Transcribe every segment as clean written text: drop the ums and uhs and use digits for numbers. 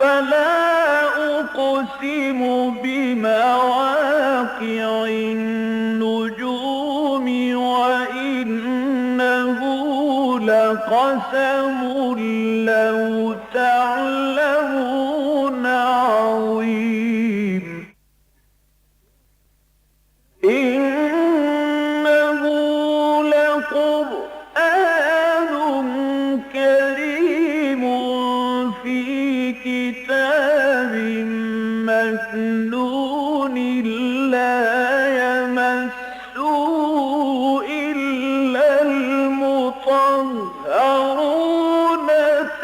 فلا أقسم بمواقع النجوم وإنه لقسم لو تعلمون عظيم إنه لقرآن كريم في كتاب مكنون لا يمسه إلا المطهرون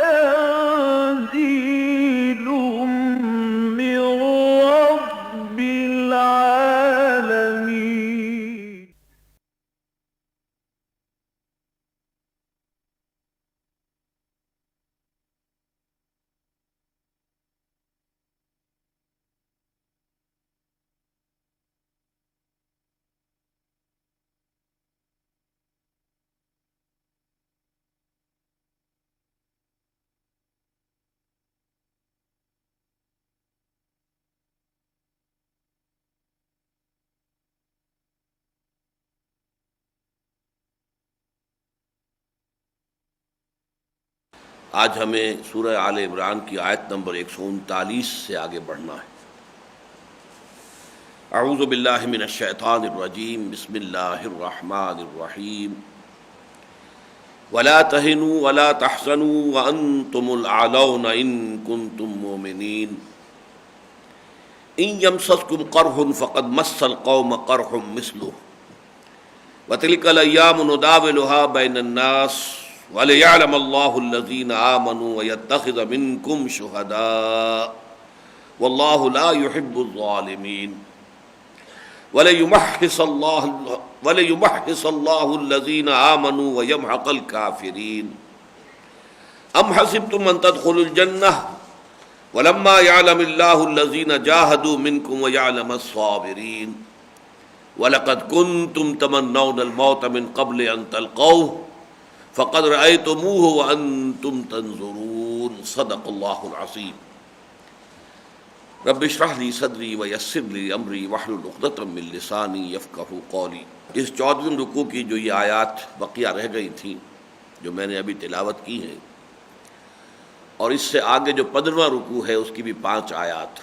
تنزيل من رب العالمين. آج ہمیں سورہ آل عمران کی آیت نمبر 139 سے آگے بڑھنا ہے۔ اعوذ باللہ من الشیطان الرجیم، بسم اللہ الرحمن الرحیم۔ ولا تہنوا ولا تحزنوا وانتم الاعلون ان کنتم مؤمنین ان یمسسکم قرح فقد مس القوم قرح مثلہ وتلک الایام نداولها بین الناس وَلِيَعْلَمَ اللَّهُ الَّذِينَ آمَنُوا وَيَتَّخِذَ مِنكُمْ شُهَدَاءَ وَاللَّهُ لَا يُحِبُّ الظَّالِمِينَ وَلِيُمَحِّصَ اللَّهُ الَّذِينَ آمَنُوا وَيَمْحَقَ الْكَافِرِينَ أَمْ حَسِبْتُمْ أَن تَدْخُلُوا الْجَنَّةَ وَلَمَّا يَعْلَمِ اللَّهُ الَّذِينَ جَاهَدُوا مِنكُمْ وَيَعْلَمَ الصَّابِرِينَ وَلَقَدْ كُنتُمْ تَمَنَّوْنَ الْمَوْتَ مِن قَبْلِ أَن تَلْقَوْهُ فقد رأيتموه وأنتم تنظرون صدق اللہ العظیم۔ رب اشرح لي صدری ویسر لي امری واحلل عقدۃ من لسانی یفقہوا قولی۔ اس 14ویں رکوع کی جو یہ آیات بقیہ رہ گئی تھیں جو میں نے ابھی تلاوت کی ہیں، اور اس سے آگے جو 15واں رکوع ہے اس کی بھی 5 آیات،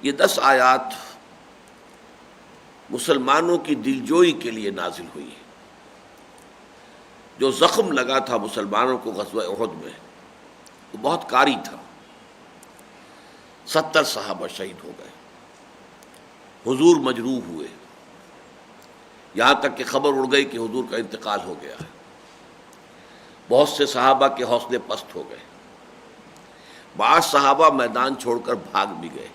یہ 10 آیات مسلمانوں کی دلجوئی کے لیے نازل ہوئی ہے۔ جو زخم لگا تھا مسلمانوں کو غزوہ احد میں وہ بہت کاری تھا، 70 صحابہ شہید ہو گئے، حضور مجروح ہوئے، یہاں تک کہ خبر اڑ گئی کہ حضور کا انتقال ہو گیا ہے۔ بہت سے صحابہ کے حوصلے پست ہو گئے، بعض صحابہ میدان چھوڑ کر بھاگ بھی گئے۔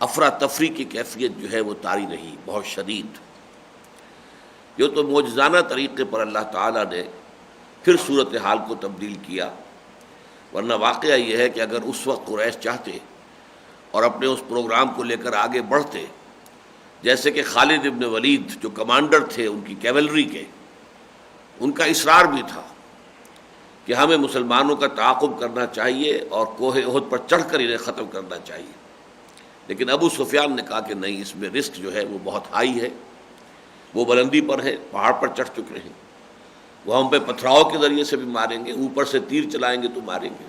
افراتفری کی کیفیت جو ہے وہ طاری رہی، بہت شدید۔ یہ تو معجزانہ طریقے پر اللہ تعالیٰ نے پھر صورتحال کو تبدیل کیا، ورنہ واقعہ یہ ہے کہ اگر اس وقت قریش چاہتے اور اپنے اس پروگرام کو لے کر آگے بڑھتے، جیسے کہ خالد ابن ولید جو کمانڈر تھے ان کی کیولری کے، ان کا اصرار بھی تھا کہ ہمیں مسلمانوں کا تعاقب کرنا چاہیے اور کوہ احد پر چڑھ کر انہیں ختم کرنا چاہیے، لیکن ابو سفیان نے کہا کہ نہیں، اس میں رسک جو ہے وہ بہت ہائی ہے، وہ بلندی پر ہے، پہاڑ پر چڑھ چکے ہیں، وہ ہم پہ پتھراؤ کے ذریعے سے بھی ماریں گے، اوپر سے تیر چلائیں گے تو ماریں گے۔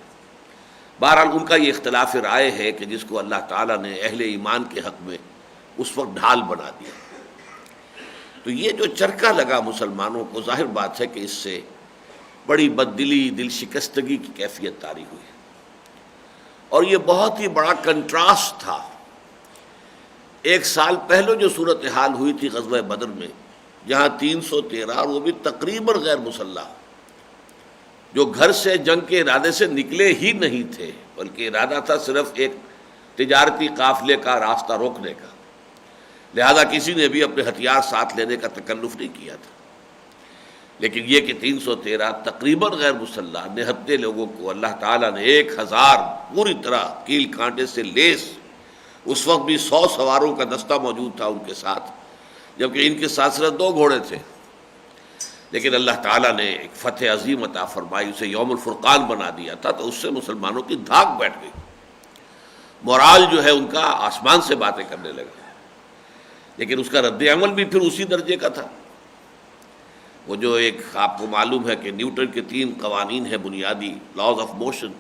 بہرحال ان کا یہ اختلاف رائے ہے کہ جس کو اللہ تعالیٰ نے اہل ایمان کے حق میں اس وقت ڈھال بنا دیا۔ تو یہ جو چرکا لگا مسلمانوں کو، ظاہر بات ہے کہ اس سے بڑی بددلی، دل شکستگی کی کیفیت طاری ہوئی، اور یہ بہت ہی بڑا کنٹراسٹ تھا۔ ایک سال پہلے جو صورتحال ہوئی تھی غزوہ بدر میں، جہاں 313 اور وہ بھی تقریباً غیر مسلح، جو گھر سے جنگ کے ارادے سے نکلے ہی نہیں تھے، بلکہ ارادہ تھا صرف ایک تجارتی قافلے کا راستہ روکنے کا، لہذا کسی نے بھی اپنے ہتھیار ساتھ لینے کا تکلف نہیں کیا تھا۔ لیکن یہ کہ 313 تقریباً غیر مسلح نہتے لوگوں کو اللہ تعالیٰ نے 1000 پوری طرح کیل کانٹے سے لیس، اس وقت بھی 100 سواروں کا دستہ موجود تھا ان کے ساتھ، جبکہ ان کے ساتھ صرف 2 گھوڑے تھے، لیکن اللہ تعالیٰ نے ایک فتح عظیم عطا فرمائی، اسے یوم الفرقان بنا دیا تھا، تو اس سے مسلمانوں کی دھاک بیٹھ گئی، مورال جو ہے ان کا آسمان سے باتیں کرنے لگا۔ لیکن اس کا رد عمل بھی پھر اسی درجے کا تھا۔ وہ جو ایک آپ کو معلوم ہے کہ نیوٹن کے 3 قوانین ہیں بنیادی، لاز آف موشن،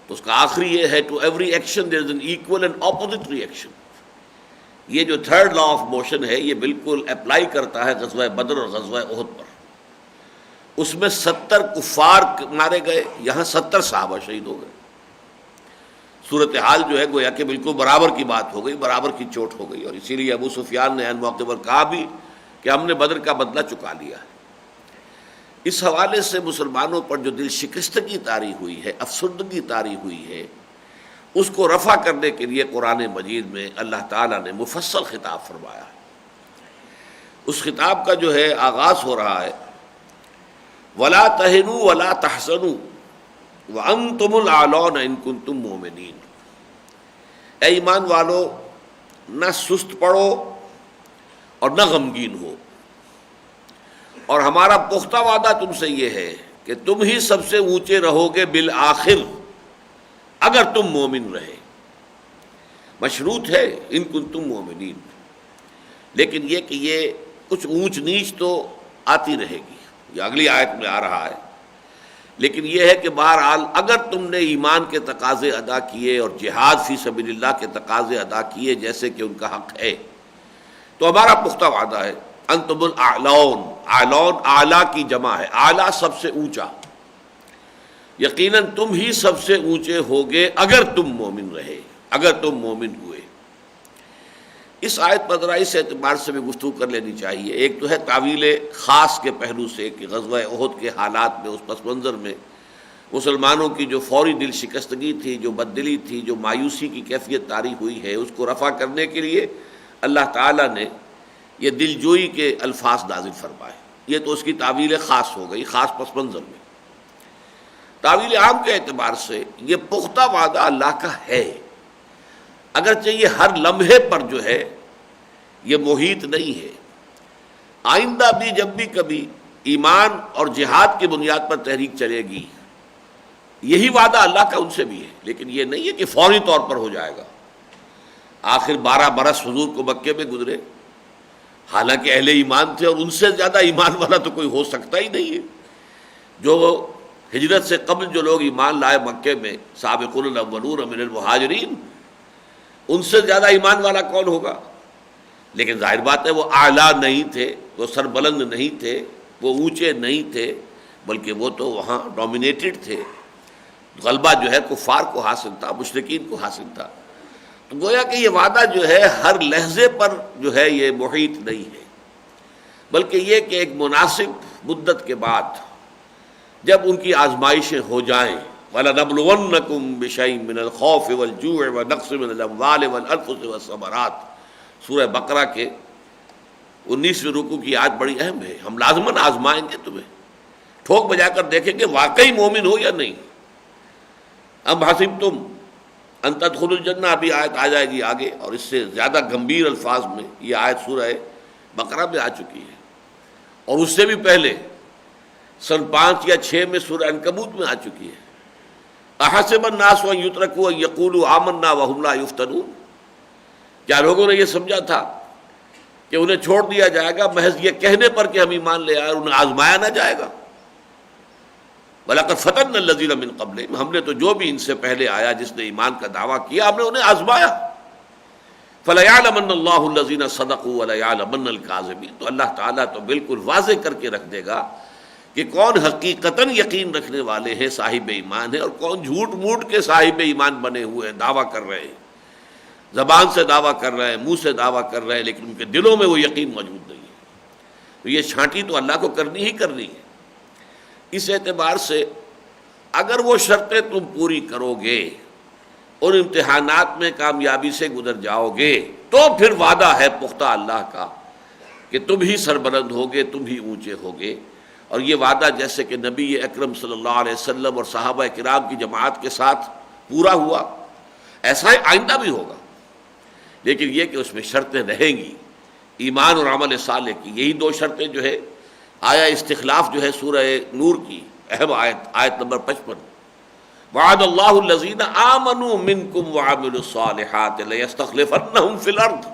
تو اس کا آخری یہ ہے to every action there is an equal and opposite ری ایکشن۔ یہ جو 3rd لا آف موشن ہے یہ بالکل اپلائی کرتا ہے غزوہ بدر اور غزوہ احد پر۔ اس میں 70 کفار مارے گئے، یہاں 70 صحابہ شہید ہو گئے۔ صورتحال جو ہے گویا کہ بالکل برابر کی بات ہو گئی، برابر کی چوٹ ہو گئی، اور اسی لیے ابو سفیان نے عین موقع پر کہا بھی کہ ہم نے بدر کا بدلہ چکا لیا ہے۔ اس حوالے سے مسلمانوں پر جو دل شکستگی طاری ہوئی ہے، افسردگی طاری ہوئی ہے، اس کو رفع کرنے کے لیے قرآن مجید میں اللہ تعالیٰ نے مفصل خطاب فرمایا ہے۔ اس خطاب کا جو ہے آغاز ہو رہا ہے وَلَا تَهِنُوا وَلَا تَحْزَنُوا وَأَنْتُمُ الْأَعْلَوْنَ إِن كُنتُم مُؤْمِنِينَ۔ اے ایمان والو، نہ سست پڑو اور نہ غمگین ہو، اور ہمارا پختہ وعدہ تم سے یہ ہے کہ تم ہی سب سے اونچے رہو گے بالآخر، اگر تم مومن رہے۔ مشروط ہے ان کنتم مومنین، لیکن یہ کہ یہ کچھ اونچ نیچ تو آتی رہے گی، یہ اگلی آیت میں آ رہا ہے، لیکن یہ ہے کہ بہرحال اگر تم نے ایمان کے تقاضے ادا کیے اور جہاد فی سبیل اللہ کے تقاضے ادا کیے جیسے کہ ان کا حق ہے، تو ہمارا پختہ وعدہ ہے انتم الاعلون، اعلون اعلیٰ کی جمع ہے، اعلیٰ سب سے اونچا، یقیناً تم ہی سب سے اونچے ہوگے اگر تم مومن رہے، اگر تم مومن ہوئے۔ اس آیت پر ذرا اس اعتبار سے بھی گفتگو کر لینی چاہیے۔ ایک تو ہے تعویل خاص کے پہلو سے کہ غزوہ احد کے حالات میں، اس پس منظر میں مسلمانوں کی جو فوری دل شکستگی تھی، جو بددلی تھی، جو مایوسی کی کیفیت طاری ہوئی ہے، اس کو رفع کرنے کے لیے اللہ تعالیٰ نے یہ دل جوئی کے الفاظ نازل فرمائے۔ یہ تو اس کی تعویل خاص ہو گئی، خاص پس منظر میں۔ تعویل عام کے اعتبار سے یہ پختہ وعدہ اللہ کا ہے، اگرچہ یہ ہر لمحے پر جو ہے یہ محیط نہیں ہے۔ آئندہ بھی جب بھی کبھی ایمان اور جہاد کی بنیاد پر تحریک چلے گی، یہی وعدہ اللہ کا ان سے بھی ہے، لیکن یہ نہیں ہے کہ فوری طور پر ہو جائے گا۔ آخر 12 برس حضور کو مکے میں گزرے، حالانکہ اہل ایمان تھے، اور ان سے زیادہ ایمان والا تو کوئی ہو سکتا ہی نہیں ہے۔ جو ہجرت سے قبل جو لوگ ایمان لائے مکے میں، سابقون الاولون من المہاجرین، ان سے زیادہ ایمان والا کون ہوگا؟ لیکن ظاہر بات ہے وہ اعلیٰ نہیں تھے، وہ سربلند نہیں تھے، وہ اونچے نہیں تھے، بلکہ وہ تو وہاں ڈومینیٹڈ تھے۔ غلبہ جو ہے کفار کو حاصل تھا، مشرکین کو حاصل تھا۔ تو گویا کہ یہ وعدہ جو ہے ہر لحظے پر جو ہے یہ محیط نہیں ہے، بلکہ یہ کہ ایک مناسب مدت کے بعد جب ان کی آزمائشیں ہو جائیں، وَلَنَبْلُوَنَّكُمْ بِشَيْءٍ مِّنَ الْخَوْفِ وَالْجُوعِ وَنَقْصٍ مِّنَ الْأَمْوَالِ وَالْأَنفُسِ وَالثَّمَرَاتِ۔ سورہ بقرہ کے 19ویں رکوع کی آیت بڑی اہم ہے۔ ہم لازماً آزمائیں گے تمہیں، ٹھوک بجا کر دیکھیں کہ واقعی مومن ہو یا نہیں۔ ام حسبتم ان تدخلوا الجنہ، ابھی آیت آ جائے گی آگے، اور اس سے زیادہ گمبھیر الفاظ میں یہ آیت سورہ بقرہ میں آ چکی ہے، اور اس سے بھی پہلے سن 5 یا 6 میں سورہ عنکبوت میں آ چکی ہے۔ احسب الناس ان یترکوا ان یقولوا آمنا وهم لا یفتنون، کیا لوگوں نے یہ سمجھا تھا کہ انہیں چھوڑ دیا جائے گا محض یہ کہنے پر کہ ہم ایمان لے آئے، اور انہیں آزمایا نہ جائے گا؟ وَلَقَدْ فَتَنَّا الَّذِينَ مِن قَبْلِهِمْ، ہم نے تو جو بھی ان سے پہلے آیا جس نے ایمان کا دعویٰ کیا، ہم نے انہیں آزمایا۔ فَلَيَعْلَمَنَّ اللَّهُ الَّذِينَ صَدَقُوا وَلَيَعْلَمَنَّ الْكَاذِبِينَ، تو اللہ تعالیٰ تو بالکل واضح کر کے رکھ دے گا کہ کون حقیقتاً یقین رکھنے والے ہیں، صاحب ایمان ہیں، اور کون جھوٹ موٹ کے صاحب ایمان بنے ہوئے ہیں، دعویٰ کر رہے ہیں، زبان سے دعویٰ کر رہے ہیں، منہ سے دعویٰ کر رہے ہیں، لیکن ان کے دلوں میں وہ یقین موجود نہیں ہے۔ تو یہ چھانٹی تو اللہ کو کرنی ہی کرنی ہے۔ اس اعتبار سے اگر وہ شرطیں تم پوری کرو گے، ان امتحانات میں کامیابی سے گزر جاؤ گے، تو پھر وعدہ ہے پختہ اللہ کا کہ تم ہی سربلند ہوگے، تم ہی اونچے ہوگے۔ اور یہ وعدہ جیسے کہ نبی اکرم صلی اللہ علیہ وسلم اور صحابہ کرام کی جماعت کے ساتھ پورا ہوا، ایسا ہی آئندہ بھی ہوگا، لیکن یہ کہ اس میں شرطیں رہیں گی، ایمان اور عمل صالح کی۔ یہی 2 شرطیں جو ہے آیا استخلاف جو ہے سورہ نور کی اہم آیت نمبر 55، وعد اللہ الذین آمنوا منکم وعملوا الصالحات لیستخلفنہم فی الارض،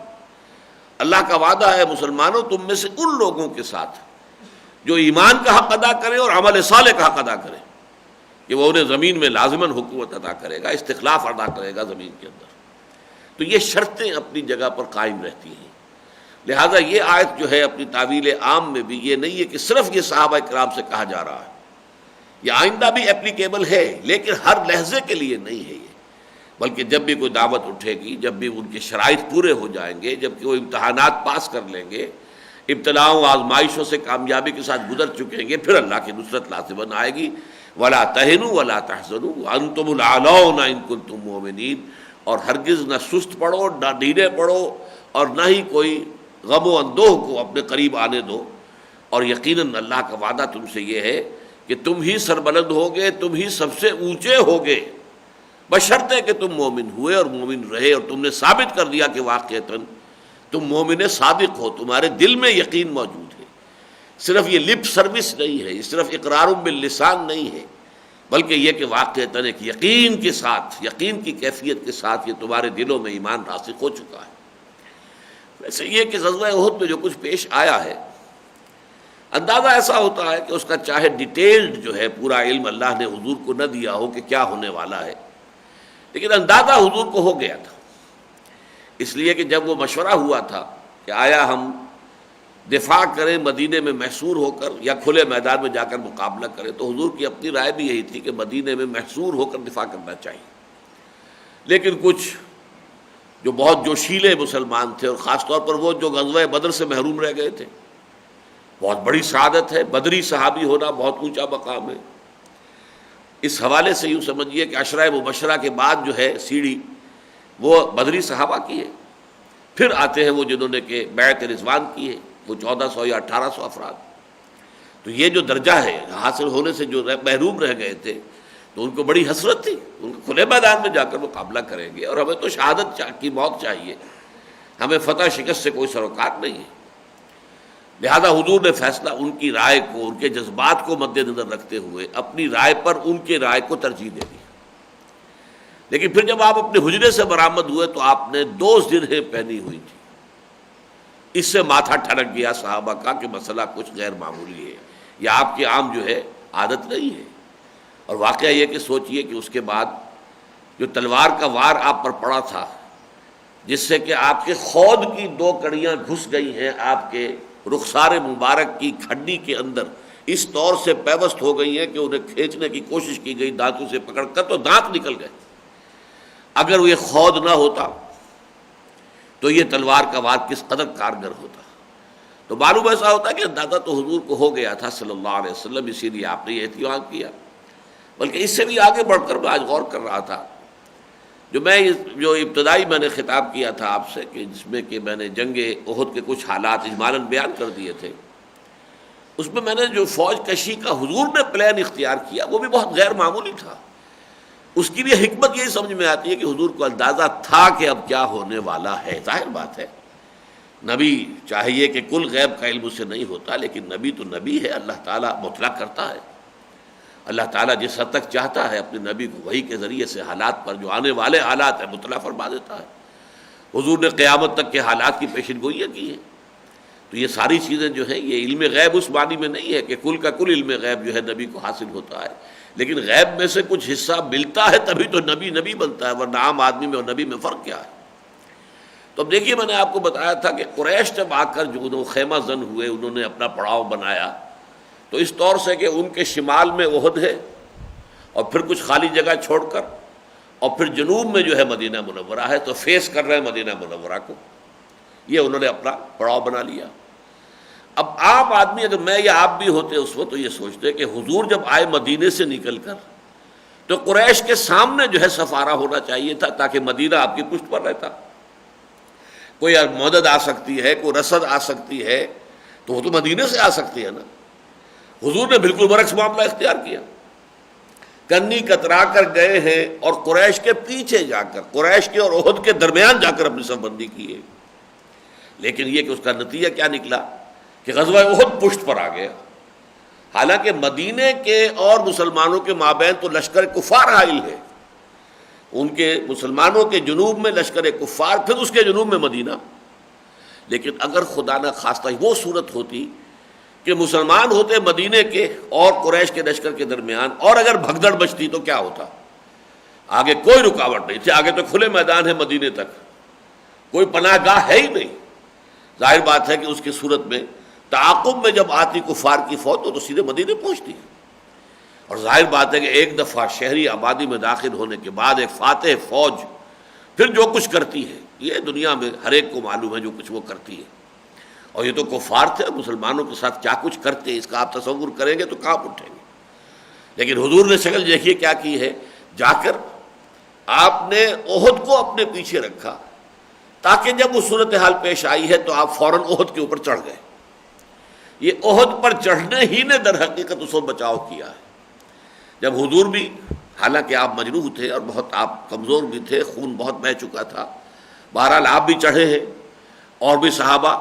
اللہ کا وعدہ ہے مسلمانوں تم میں سے ان لوگوں کے ساتھ جو ایمان کا حق ادا کرے اور عمل صالح کا حق ادا کرے، کہ وہ انہیں زمین میں لازماً حکومت ادا کرے گا، استخلاف ادا کرے گا زمین کے اندر۔ تو یہ شرطیں اپنی جگہ پر قائم رہتی ہیں۔ لہذا یہ آیت جو ہے اپنی تعویل عام میں بھی یہ نہیں ہے کہ صرف یہ صحابہ کرام سے کہا جا رہا ہے، یہ آئندہ بھی اپلیکیبل ہے، لیکن ہر لحظے کے لیے نہیں ہے یہ، بلکہ جب بھی کوئی دعوت اٹھے گی، جب بھی ان کے شرائط پورے ہو جائیں گے، جب کہ وہ امتحانات پاس کر لیں گے، ابتلاؤں آزمائشوں سے کامیابی کے ساتھ گزر چکیں گے، پھر اللہ کی نصرت لازماً آئے گی۔ وَلَا تَهِنُوا وَلَا تَحْزَنُوا وَأَنْتُمُ الْأَعْلَوْنَ إِن كُنتُم مُؤْمِنِينَ، اور ہرگز نہ سست پڑو، نہ ڈھیلے پڑو، اور نہ ہی کوئی غم و اندوہ کو اپنے قریب آنے دو، اور یقیناً اللہ کا وعدہ تم سے یہ ہے کہ تم ہی سربلند ہوگے، تم ہی سب سے اونچے ہوگے، بشرطے کہ تم مومن ہوئے اور مومن رہے، اور تم نے ثابت کر دیا کہ واقعتاً تم مومن صادق ہو، تمہارے دل میں یقین موجود ہے، صرف یہ لپ سروس نہیں ہے، یہ صرف اقرار باللسان نہیں ہے، بلکہ یہ کہ واقعتاً ایک یقین کے ساتھ، یقین کی کیفیت کے ساتھ یہ تمہارے دلوں میں ایمان راسخ ہو چکا ہے۔ ویسے یہ کہ غزوہ احد میں جو کچھ پیش آیا ہے، اندازہ ایسا ہوتا ہے کہ اس کا چاہے ڈیٹیلڈ جو ہے پورا علم اللہ نے حضور کو نہ دیا ہو کہ کیا ہونے والا ہے، لیکن اندازہ حضور کو ہو گیا تھا، اس لیے کہ جب وہ مشورہ ہوا تھا کہ آیا ہم دفاع کریں مدینے میں محصور ہو کر یا کھلے میدان میں جا کر مقابلہ کریں، تو حضور کی اپنی رائے بھی یہی تھی کہ مدینے میں محصور ہو کر دفاع کرنا چاہیے، لیکن کچھ جو بہت جوشیلے مسلمان تھے، اور خاص طور پر وہ جو غزوہ بدر سے محروم رہ گئے تھے، بہت بڑی سعادت ہے، بدری صحابی ہونا بہت اونچا مقام ہے، اس حوالے سے یوں سمجھیے کہ عشرہ مبشرہ کے بعد جو ہے سیڑھی وہ بدری صحابہ کی ہے، پھر آتے ہیں وہ جنہوں نے کہ بیعت رضوان کی ہے، وہ 1400 یا 1800 افراد، تو یہ جو درجہ ہے حاصل ہونے سے جو محروم رہ گئے تھے، تو ان کو بڑی حسرت تھی، ان کو کھلے میدان میں جا کر مقابلہ کریں گے، اور ہمیں تو شہادت کی موت چاہیے، ہمیں فتح شکست سے کوئی سروکار نہیں ہے۔ لہذا حضور نے فیصلہ ان کی رائے کو، ان کے جذبات کو مد نظر رکھتے ہوئے اپنی رائے پر ان کے رائے کو ترجیح دے دی، لیکن پھر جب آپ اپنے حجرے سے برآمد ہوئے تو آپ نے 2 زرہیں پہنی ہوئی تھی، اس سے ماتھا ٹھنک گیا صحابہ کا کہ مسئلہ کچھ غیر معمولی ہے، یہ آپ کی عام جو ہے عادت نہیں ہے۔ اور واقعہ یہ کہ سوچئے کہ اس کے بعد جو تلوار کا وار آپ پر پڑا تھا، جس سے کہ آپ کے خود کی 2 کڑیاں گھس گئی ہیں آپ کے رخسار مبارک کی کھڈی کے اندر، اس طور سے پیوست ہو گئی ہیں کہ انہیں کھینچنے کی کوشش کی گئی دانتوں سے پکڑ کر، تو دانت نکل گئے۔ اگر یہ خود نہ ہوتا تو یہ تلوار کا وار کس قدر کارگر ہوتا۔ تو معلوم ایسا ہوتا ہے کہ اندازہ تو حضور کو ہو گیا تھا صلی اللہ علیہ وسلم، اسی لیے آپ نے یہ احتیاط کیا۔ بلکہ اس سے بھی آگے بڑھ کر میں آج غور کر رہا تھا، جو ابتدائی میں نے خطاب کیا تھا آپ سے، کہ جس میں کہ میں نے جنگ احد کے کچھ حالات اجمالاً بیان کر دیے تھے، اس میں نے جو فوج کشی کا حضور نے پلان اختیار کیا وہ بھی بہت غیر معمولی تھا۔ اس کی بھی حکمت یہی سمجھ میں آتی ہے کہ حضور کو اندازہ تھا کہ اب کیا ہونے والا ہے۔ ظاہر بات ہے، نبی چاہیے کہ کل غیب کا علم اس سے نہیں ہوتا، لیکن نبی تو نبی ہے، اللہ تعالیٰ مطلع کرتا ہے، اللہ تعالیٰ جس حد تک چاہتا ہے اپنے نبی کو وحی کے ذریعے سے حالات پر جو آنے والے حالات ہیں مطلع فرما دیتا ہے۔ حضور نے قیامت تک کے حالات کی پیشن گوئیاں کی ہیں، تو یہ ساری چیزیں جو ہیں یہ علم غیب اس معنی میں نہیں ہے کہ کل کا کل علم غیب جو ہے نبی کو حاصل ہوتا ہے، لیکن غیب میں سے کچھ حصہ ملتا ہے تبھی تو نبی بنتا ہے، ورنہ عام آدمی میں اور نبی میں فرق کیا ہے۔ تو اب دیکھیے، میں نے آپ کو بتایا تھا کہ قریش جب آ کر جو خیمہ زن ہوئے، انہوں نے اپنا پڑاؤ بنایا، تو اس طور سے کہ ان کے شمال میں احد ہے، اور پھر کچھ خالی جگہ چھوڑ کر، اور پھر جنوب میں جو ہے مدینہ منورہ ہے، تو فیس کر رہے ہیں مدینہ منورہ کو، یہ انہوں نے اپنا پڑاؤ بنا لیا۔ اب عام آدمی، اگر میں یا آپ بھی ہوتے اس وقت، تو یہ سوچتے کہ حضور جب آئے مدینے سے نکل کر، تو قریش کے سامنے جو ہے سفارہ ہونا چاہیے تھا، تاکہ مدینہ آپ کی پشت پر رہتا، کوئی مدد آ سکتی ہے، کوئی رسد آ سکتی ہے، تو وہ تو مدینے سے آ سکتی ہے نا۔ حضور نے بالکل برعکس معاملہ اختیار کیا، کنی کترا کر گئے ہیں، اور قریش کے پیچھے جا کر، قریش کے اور احد کے درمیان جا کر اپنی صف بندی کی ہے۔ لیکن یہ کہ اس کا نتیجہ کیا نکلا کہ غزوہ احد پشت پر آ گیا، حالانکہ مدینے کے اور مسلمانوں کے مابین تو لشکر کفار حائل ہے، ان کے مسلمانوں کے جنوب میں لشکر کفار، پھر اس کے جنوب میں مدینہ. لیکن اگر خدا نہ خواستہ وہ صورت ہوتی کہ مسلمان ہوتے مدینے کے اور قریش کے لشکر کے درمیان، اور اگر بھگدڑ بچتی تو کیا ہوتا؟ آگے کوئی رکاوٹ نہیں تھی، آگے تو کھلے میدان ہے، مدینے تک کوئی پناہ گاہ ہے ہی نہیں. ظاہر بات ہے کہ اس کی صورت میں تعاقب میں جب آتی کفار کی فوج تو سیدھے مدینے پہنچتی ہے. اور ظاہر بات ہے کہ ایک دفعہ شہری آبادی میں داخل ہونے کے بعد ایک فاتح فوج پھر جو کچھ کرتی ہے یہ دنیا میں ہر ایک کو معلوم ہے جو کچھ وہ کرتی ہے. اور یہ تو کفار تھے، مسلمانوں کے ساتھ کیا کچھ کرتے اس کا آپ تصور کریں گے تو کہاں اٹھیں گے. لیکن حضور نے شکل دیکھیے کیا کی ہے، جا کر آپ نے احد کو اپنے پیچھے رکھا تاکہ جب وہ صورتحال پیش آئی ہے تو آپ فوراً احد کے اوپر چڑھ گئے. یہ احد پر چڑھنے ہی نے در حقیقت اس کو بچاؤ کیا ہے. جب حضور بھی، حالانکہ آپ مجروح تھے اور بہت آپ کمزور بھی تھے، خون بہت بہہ چکا تھا، بہرحال آپ بھی چڑھے ہیں اور بھی صحابہ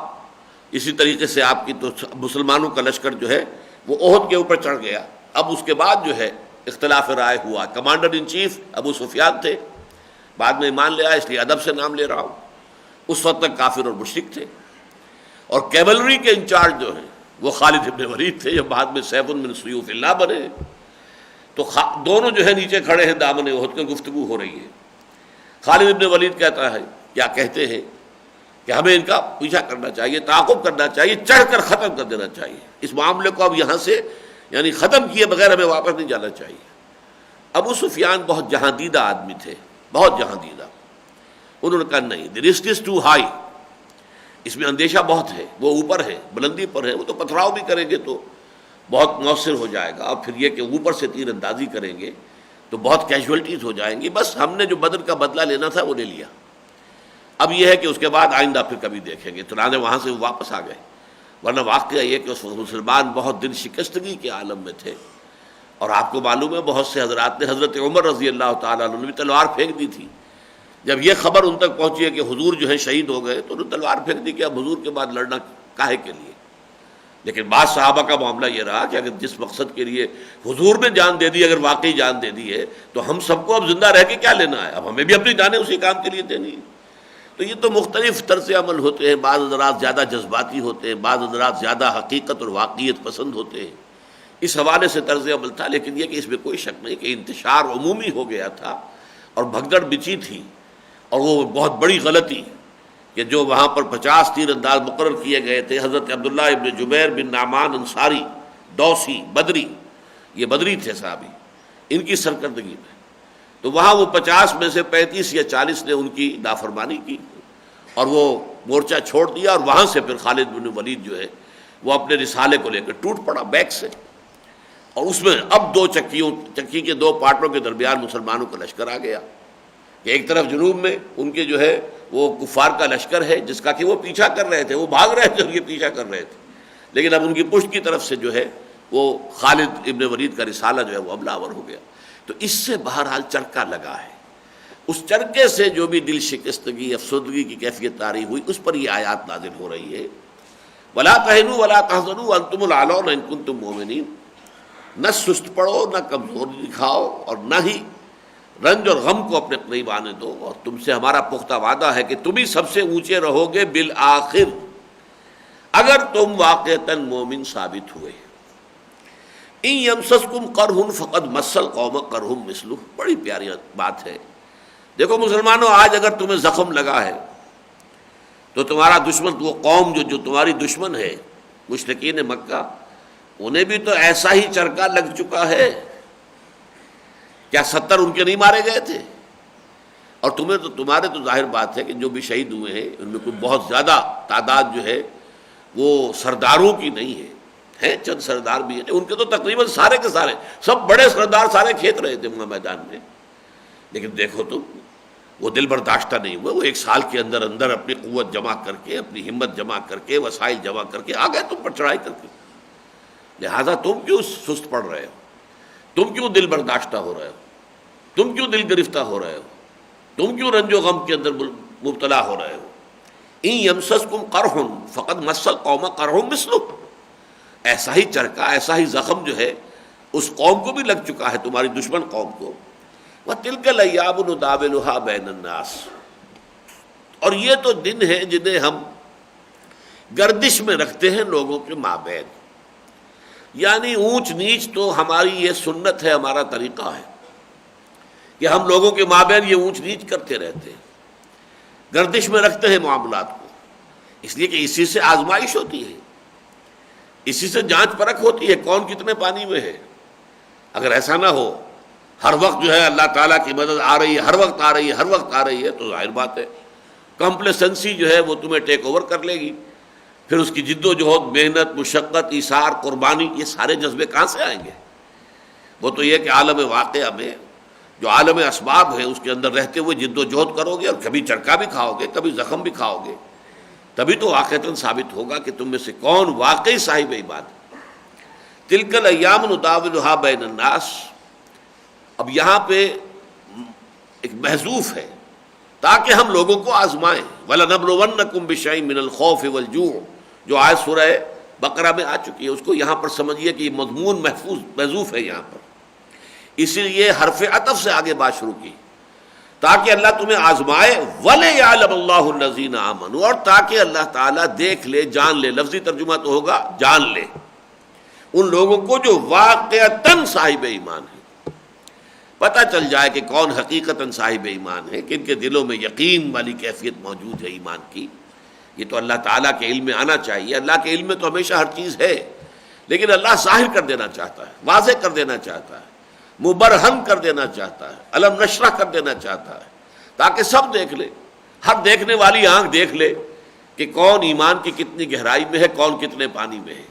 اسی طریقے سے آپ کی، تو مسلمانوں کا لشکر جو ہے وہ احد کے اوپر چڑھ گیا. اب اس کے بعد جو ہے اختلاف رائے ہوا. کمانڈر ان چیف ابو سفیان تھے، بعد میں ایمان لے آئے، اس لیے ادب سے نام لے رہا ہوں. اس وقت تک کافر اور مشرک تھے. اور کیولری کے انچارج جو ہیں وہ خالد ابن ولید تھے، جو بعد میں سیف من سیوف اللہ بنے. تو دونوں جو ہے نیچے کھڑے ہیں، دامن احد کی گفتگو ہو رہی ہے. خالد ابن ولید کہتا ہے، کیا کہتے ہیں کہ ہمیں ان کا پیچھا کرنا چاہیے، تعاقب کرنا چاہیے، چڑھ کر ختم کر دینا چاہیے. اس معاملے کو اب یہاں سے یعنی ختم کیے بغیر ہمیں واپس نہیں جانا چاہیے. ابو سفیان بہت جہاں دیدہ آدمی تھے، بہت جہاں دیدہ. انہوں نے کہا نہیں، the risk is too high, اس میں اندیشہ بہت ہے، وہ اوپر ہے، بلندی پر ہے، وہ تو پتھراؤ بھی کریں گے تو بہت مؤثر ہو جائے گا. اور پھر یہ کہ اوپر سے تیر اندازی کریں گے تو بہت کیجولٹیز ہو جائیں گی. بس ہم نے جو بدر کا بدلہ لینا تھا وہ لے لیا، اب یہ ہے کہ اس کے بعد آئندہ پھر کبھی دیکھیں گے. چنانچہ وہاں سے وہ واپس آ گئے. ورنہ واقعہ یہ کہ اس وقت مسلمان بہت دل شکستگی کے عالم میں تھے. اور آپ کو معلوم ہے بہت سے حضرات نے، حضرت عمر رضی اللہ تعالیٰ عنہ نے بھی تلوار پھینک دی تھی. جب یہ خبر ان تک پہنچی ہے کہ حضور جو ہے شہید ہو گئے تو انہوں نے تلوار پھینک دی کہ اب حضور کے بعد لڑنا کاہے کے لیے. لیکن بعض صحابہ کا معاملہ یہ رہا کہ اگر جس مقصد کے لیے حضور نے جان دے دی، اگر واقعی جان دے دی ہے تو ہم سب کو اب زندہ رہ کے کیا لینا ہے، اب ہمیں بھی اپنی جانیں اسی کام کے لیے دینی. تو یہ تو مختلف طرز عمل ہوتے ہیں. بعض حضرات زیادہ جذباتی ہوتے ہیں، بعض حضرات زیادہ حقیقت اور واقعیت پسند ہوتے ہیں. اس حوالے سے طرز عمل تھا. لیکن یہ کہ اس میں کوئی شک نہیں کہ انتشار عمومی ہو گیا تھا اور بھگدڑ بچی تھی. اور وہ بہت بڑی غلطی کہ جو وہاں پر 50 تیر انداز مقرر کیے گئے تھے، حضرت عبداللہ ابن جبیر بن نعمان انصاری دوسی بدری، یہ بدری تھے صحابی، ان کی سرکردگی میں، تو وہاں وہ 50 میں سے 35 یا 40 نے ان کی نافرمانی کی اور وہ مورچہ چھوڑ دیا. اور وہاں سے پھر خالد بن ولید جو ہے وہ اپنے رسالے کو لے کر ٹوٹ پڑا بیک سے. اور اس میں اب چکی کے 2 پارٹوں کے درمیان مسلمانوں کا لشکر آ گیا کہ ایک طرف جنوب میں ان کے جو ہے وہ کفار کا لشکر ہے جس کا کہ وہ پیچھا کر رہے تھے، وہ بھاگ رہے تھے اور یہ پیچھا کر رہے تھے. لیکن اب ان کی پشت کی طرف سے جو ہے وہ خالد ابن ولید کا رسالہ جو ہے وہ حملہ آور ہو گیا. تو اس سے بہرحال چرکا لگا ہے. اس چرکے سے جو بھی دل شکستگی، افسردگی کی کیفیت طاری ہوئی، اس پر یہ آیات نازل ہو رہی ہے. وَلَا تَهِنُوا وَلَا تَحْزَنُوا وَأَنْتُمُ الْأَعْلَوْنَ إِن كُنتُم مُؤْمِنِينَ. نہ سست پڑو، نہ کمزوری دکھاؤ، اور نہ ہی رنج اور غم کو اپنے قریب آنے دو. اور تم سے ہمارا پختہ وعدہ ہے کہ تم ہی سب سے اونچے رہو گے بالآخر، اگر تم واقعتاً مومن ثابت ہوئے. ان یمسسکم قرح فقد مس القوم قرح مثلہ. بڑی پیاری بات ہے. دیکھو مسلمانوں، آج اگر تمہیں زخم لگا ہے تو تمہارا دشمن، وہ قوم جو تمہاری دشمن ہے، مشرکین مکہ، انہیں بھی تو ایسا ہی چرکا لگ چکا ہے. کیا 70 ان کے نہیں مارے گئے تھے؟ اور تمہارے تو ظاہر بات ہے کہ جو بھی شہید ہوئے ہیں ان میں کوئی بہت زیادہ تعداد جو ہے وہ سرداروں کی نہیں ہے. ہیں چند سردار بھی ہیں، ان کے تو تقریباً سارے کے سارے، سب بڑے سردار سارے کھیت رہے تھے وہاں میدان میں. لیکن دیکھو تم، وہ دل برداشتہ نہیں ہوئے. وہ 1 سال کے اندر اندر اپنی قوت جمع کر کے، اپنی ہمت جمع کر کے، وسائل جمع کر کے آ گئے تم پر چڑھائی کر کے. لہذا تم کیوں سست پڑ رہے ہو؟ تم کیوں دل برداشتہ ہو رہے ہو؟ تم کیوں دل گرفتہ ہو رہے ہو؟ تم کیوں رنج و غم کے اندر مبتلا ہو رہے ہو؟ ان یمسسکم قرح فقد مس القوم قرح مثلہ. ایسا ہی چرکا، ایسا ہی زخم جو ہے اس قوم کو بھی لگ چکا ہے، تمہاری دشمن قوم کو۔ وَتِلْكَ الْأَيَّامُ نُدَاوِلُهَا بَيْنَ النَّاسِ، اور یہ تو دن ہیں جنہیں ہم گردش میں رکھتے ہیں لوگوں کے مابین، یعنی اونچ نیچ تو ہماری یہ سنت ہے، ہمارا طریقہ ہے کہ ہم لوگوں کے مابین یہ اونچ نیچ کرتے رہتے ہیں، گردش میں رکھتے ہیں معاملات کو، اس لیے کہ اسی سے آزمائش ہوتی ہے، اسی سے جانچ پرکھ ہوتی ہے کون کتنے پانی میں ہے۔ اگر ایسا نہ ہو، ہر وقت جو ہے اللہ تعالیٰ کی مدد آ رہی ہے، ہر وقت آ رہی ہے، ہر وقت آ رہی ہے، تو ظاہر بات ہے کمپلیسنسی جو ہے وہ تمہیں ٹیک اوور کر لے گی، پھر اس کی جد و جہد، محنت، مشقت، ایثار، قربانی، یہ سارے جذبے کہاں سے آئیں گے؟ وہ تو یہ کہ عالم واقعہ میں جو عالم اسباب ہے اس کے اندر رہتے ہوئے جد و جہد کرو گے، اور کبھی چرکا بھی کھاؤ گے، کبھی زخم بھی کھاؤ گے، تبھی تو واقعتاً ثابت ہوگا کہ تم میں سے کون واقعی صاحب ایمان ہے۔ تِلْكَ الْأَيَّامُ نُدَاوِلُهَا بَيْنَ النَّاسِ، اب یہاں پہ ایک محذوف ہے تاکہ ہم لوگوں کو آزمائیں۔ وَلَنَبْلُوَنَّكُمْ بِشَيْءٍ مِّنَ الْخَوْفِ وَالْجُوعِ، جو آیت سورہ بقرہ میں آ چکی ہے، اس کو یہاں پر سمجھیے کہ یہ مضمون محذوف ہے یہاں پر، اسی لیے حرف عطف سے آگے بات شروع کی، تاکہ اللہ تمہیں آزمائے۔ وَلِيَعْلَمَ اللَّهُ الَّذِينَ آمَنُوا، اور تاکہ اللہ تعالیٰ دیکھ لے، جان لے، لفظی ترجمہ تو ہوگا جان لے ان لوگوں کو جو واقعتاً صاحب ایمان ہیں، پتہ چل جائے کہ کون حقیقتاً صاحب ایمان ہے، کہ ان کے دلوں میں یقین والی کیفیت موجود ہے ایمان کی۔ یہ تو اللہ تعالیٰ کے علم میں آنا چاہیے، اللہ کے علم میں تو ہمیشہ ہر چیز ہے، لیکن اللہ ظاہر کر دینا چاہتا ہے، واضح کر دینا چاہتا ہے، مبرہن کر دینا چاہتا ہے، علم نشرح کر دینا چاہتا ہے، تاکہ سب دیکھ لے، ہر دیکھنے والی آنکھ دیکھ لے کہ کون ایمان کی کتنی گہرائی میں ہے، کون کتنے پانی میں ہے۔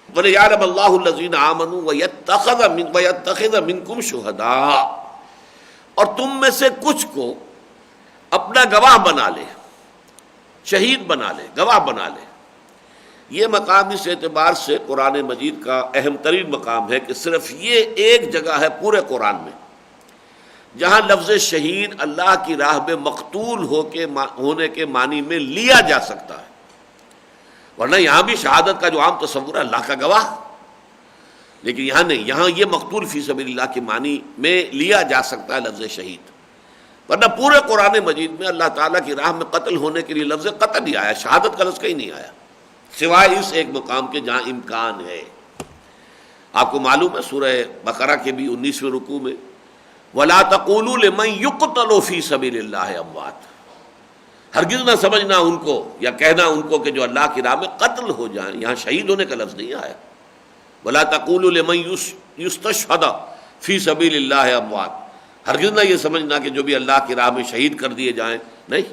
وَلِيَعْلَمَ اللَّهُ الَّذِينَ آمَنُوا وَيَتَّخِذَ مِنكُمْ شُهَدَاءَ، اور تم میں سے کچھ کو اپنا گواہ بنا لے، شہید بنا لے، گواہ بنا لے۔ یہ مقام اس اعتبار سے قرآن مجید کا اہم ترین مقام ہے کہ صرف یہ ایک جگہ ہے پورے قرآن میں جہاں لفظ شہید اللہ کی راہ میں مقتول ہونے کے معنی میں لیا جا سکتا ہے، ورنہ یہاں بھی شہادت کا جو عام تصور ہے اللہ کا گواہ، لیکن یہاں نہیں، یہاں یہ مقتول فی سبیل اللہ کے معنی میں لیا جا سکتا ہے لفظ شہید، ورنہ پورے قرآن مجید میں اللہ تعالیٰ کی راہ میں قتل ہونے کے لیے لفظ قتل ہی آیا، شہادت کا لفظ کہیں نہیں آیا، سوائے اس ایک مقام کے جہاں امکان ہے۔ آپ کو معلوم ہے سورہ بقرہ کے بھی 19ویں رکوع میں وَلَا تَقُولُوا لِمَنْ يُقْتَلُ فِي سَبِيلِ اللَّهِ أَمْوَاتٌ، ہرگز نہ سمجھنا ان کو یا کہنا ان کو کہ جو اللہ کی راہ میں قتل ہو جائیں، یہاں شہید ہونے کا لفظ نہیں آیا۔ وَلَا تَقُولُوا لِمَنْ يُسْتَشْهَدَ فِي سَبِيلِ اللَّهِ أَمْوَاتٌ، ہرگز نہ یہ سمجھنا کہ جو بھی اللہ کی راہ میں شہید کر دیے جائیں، نہیں۔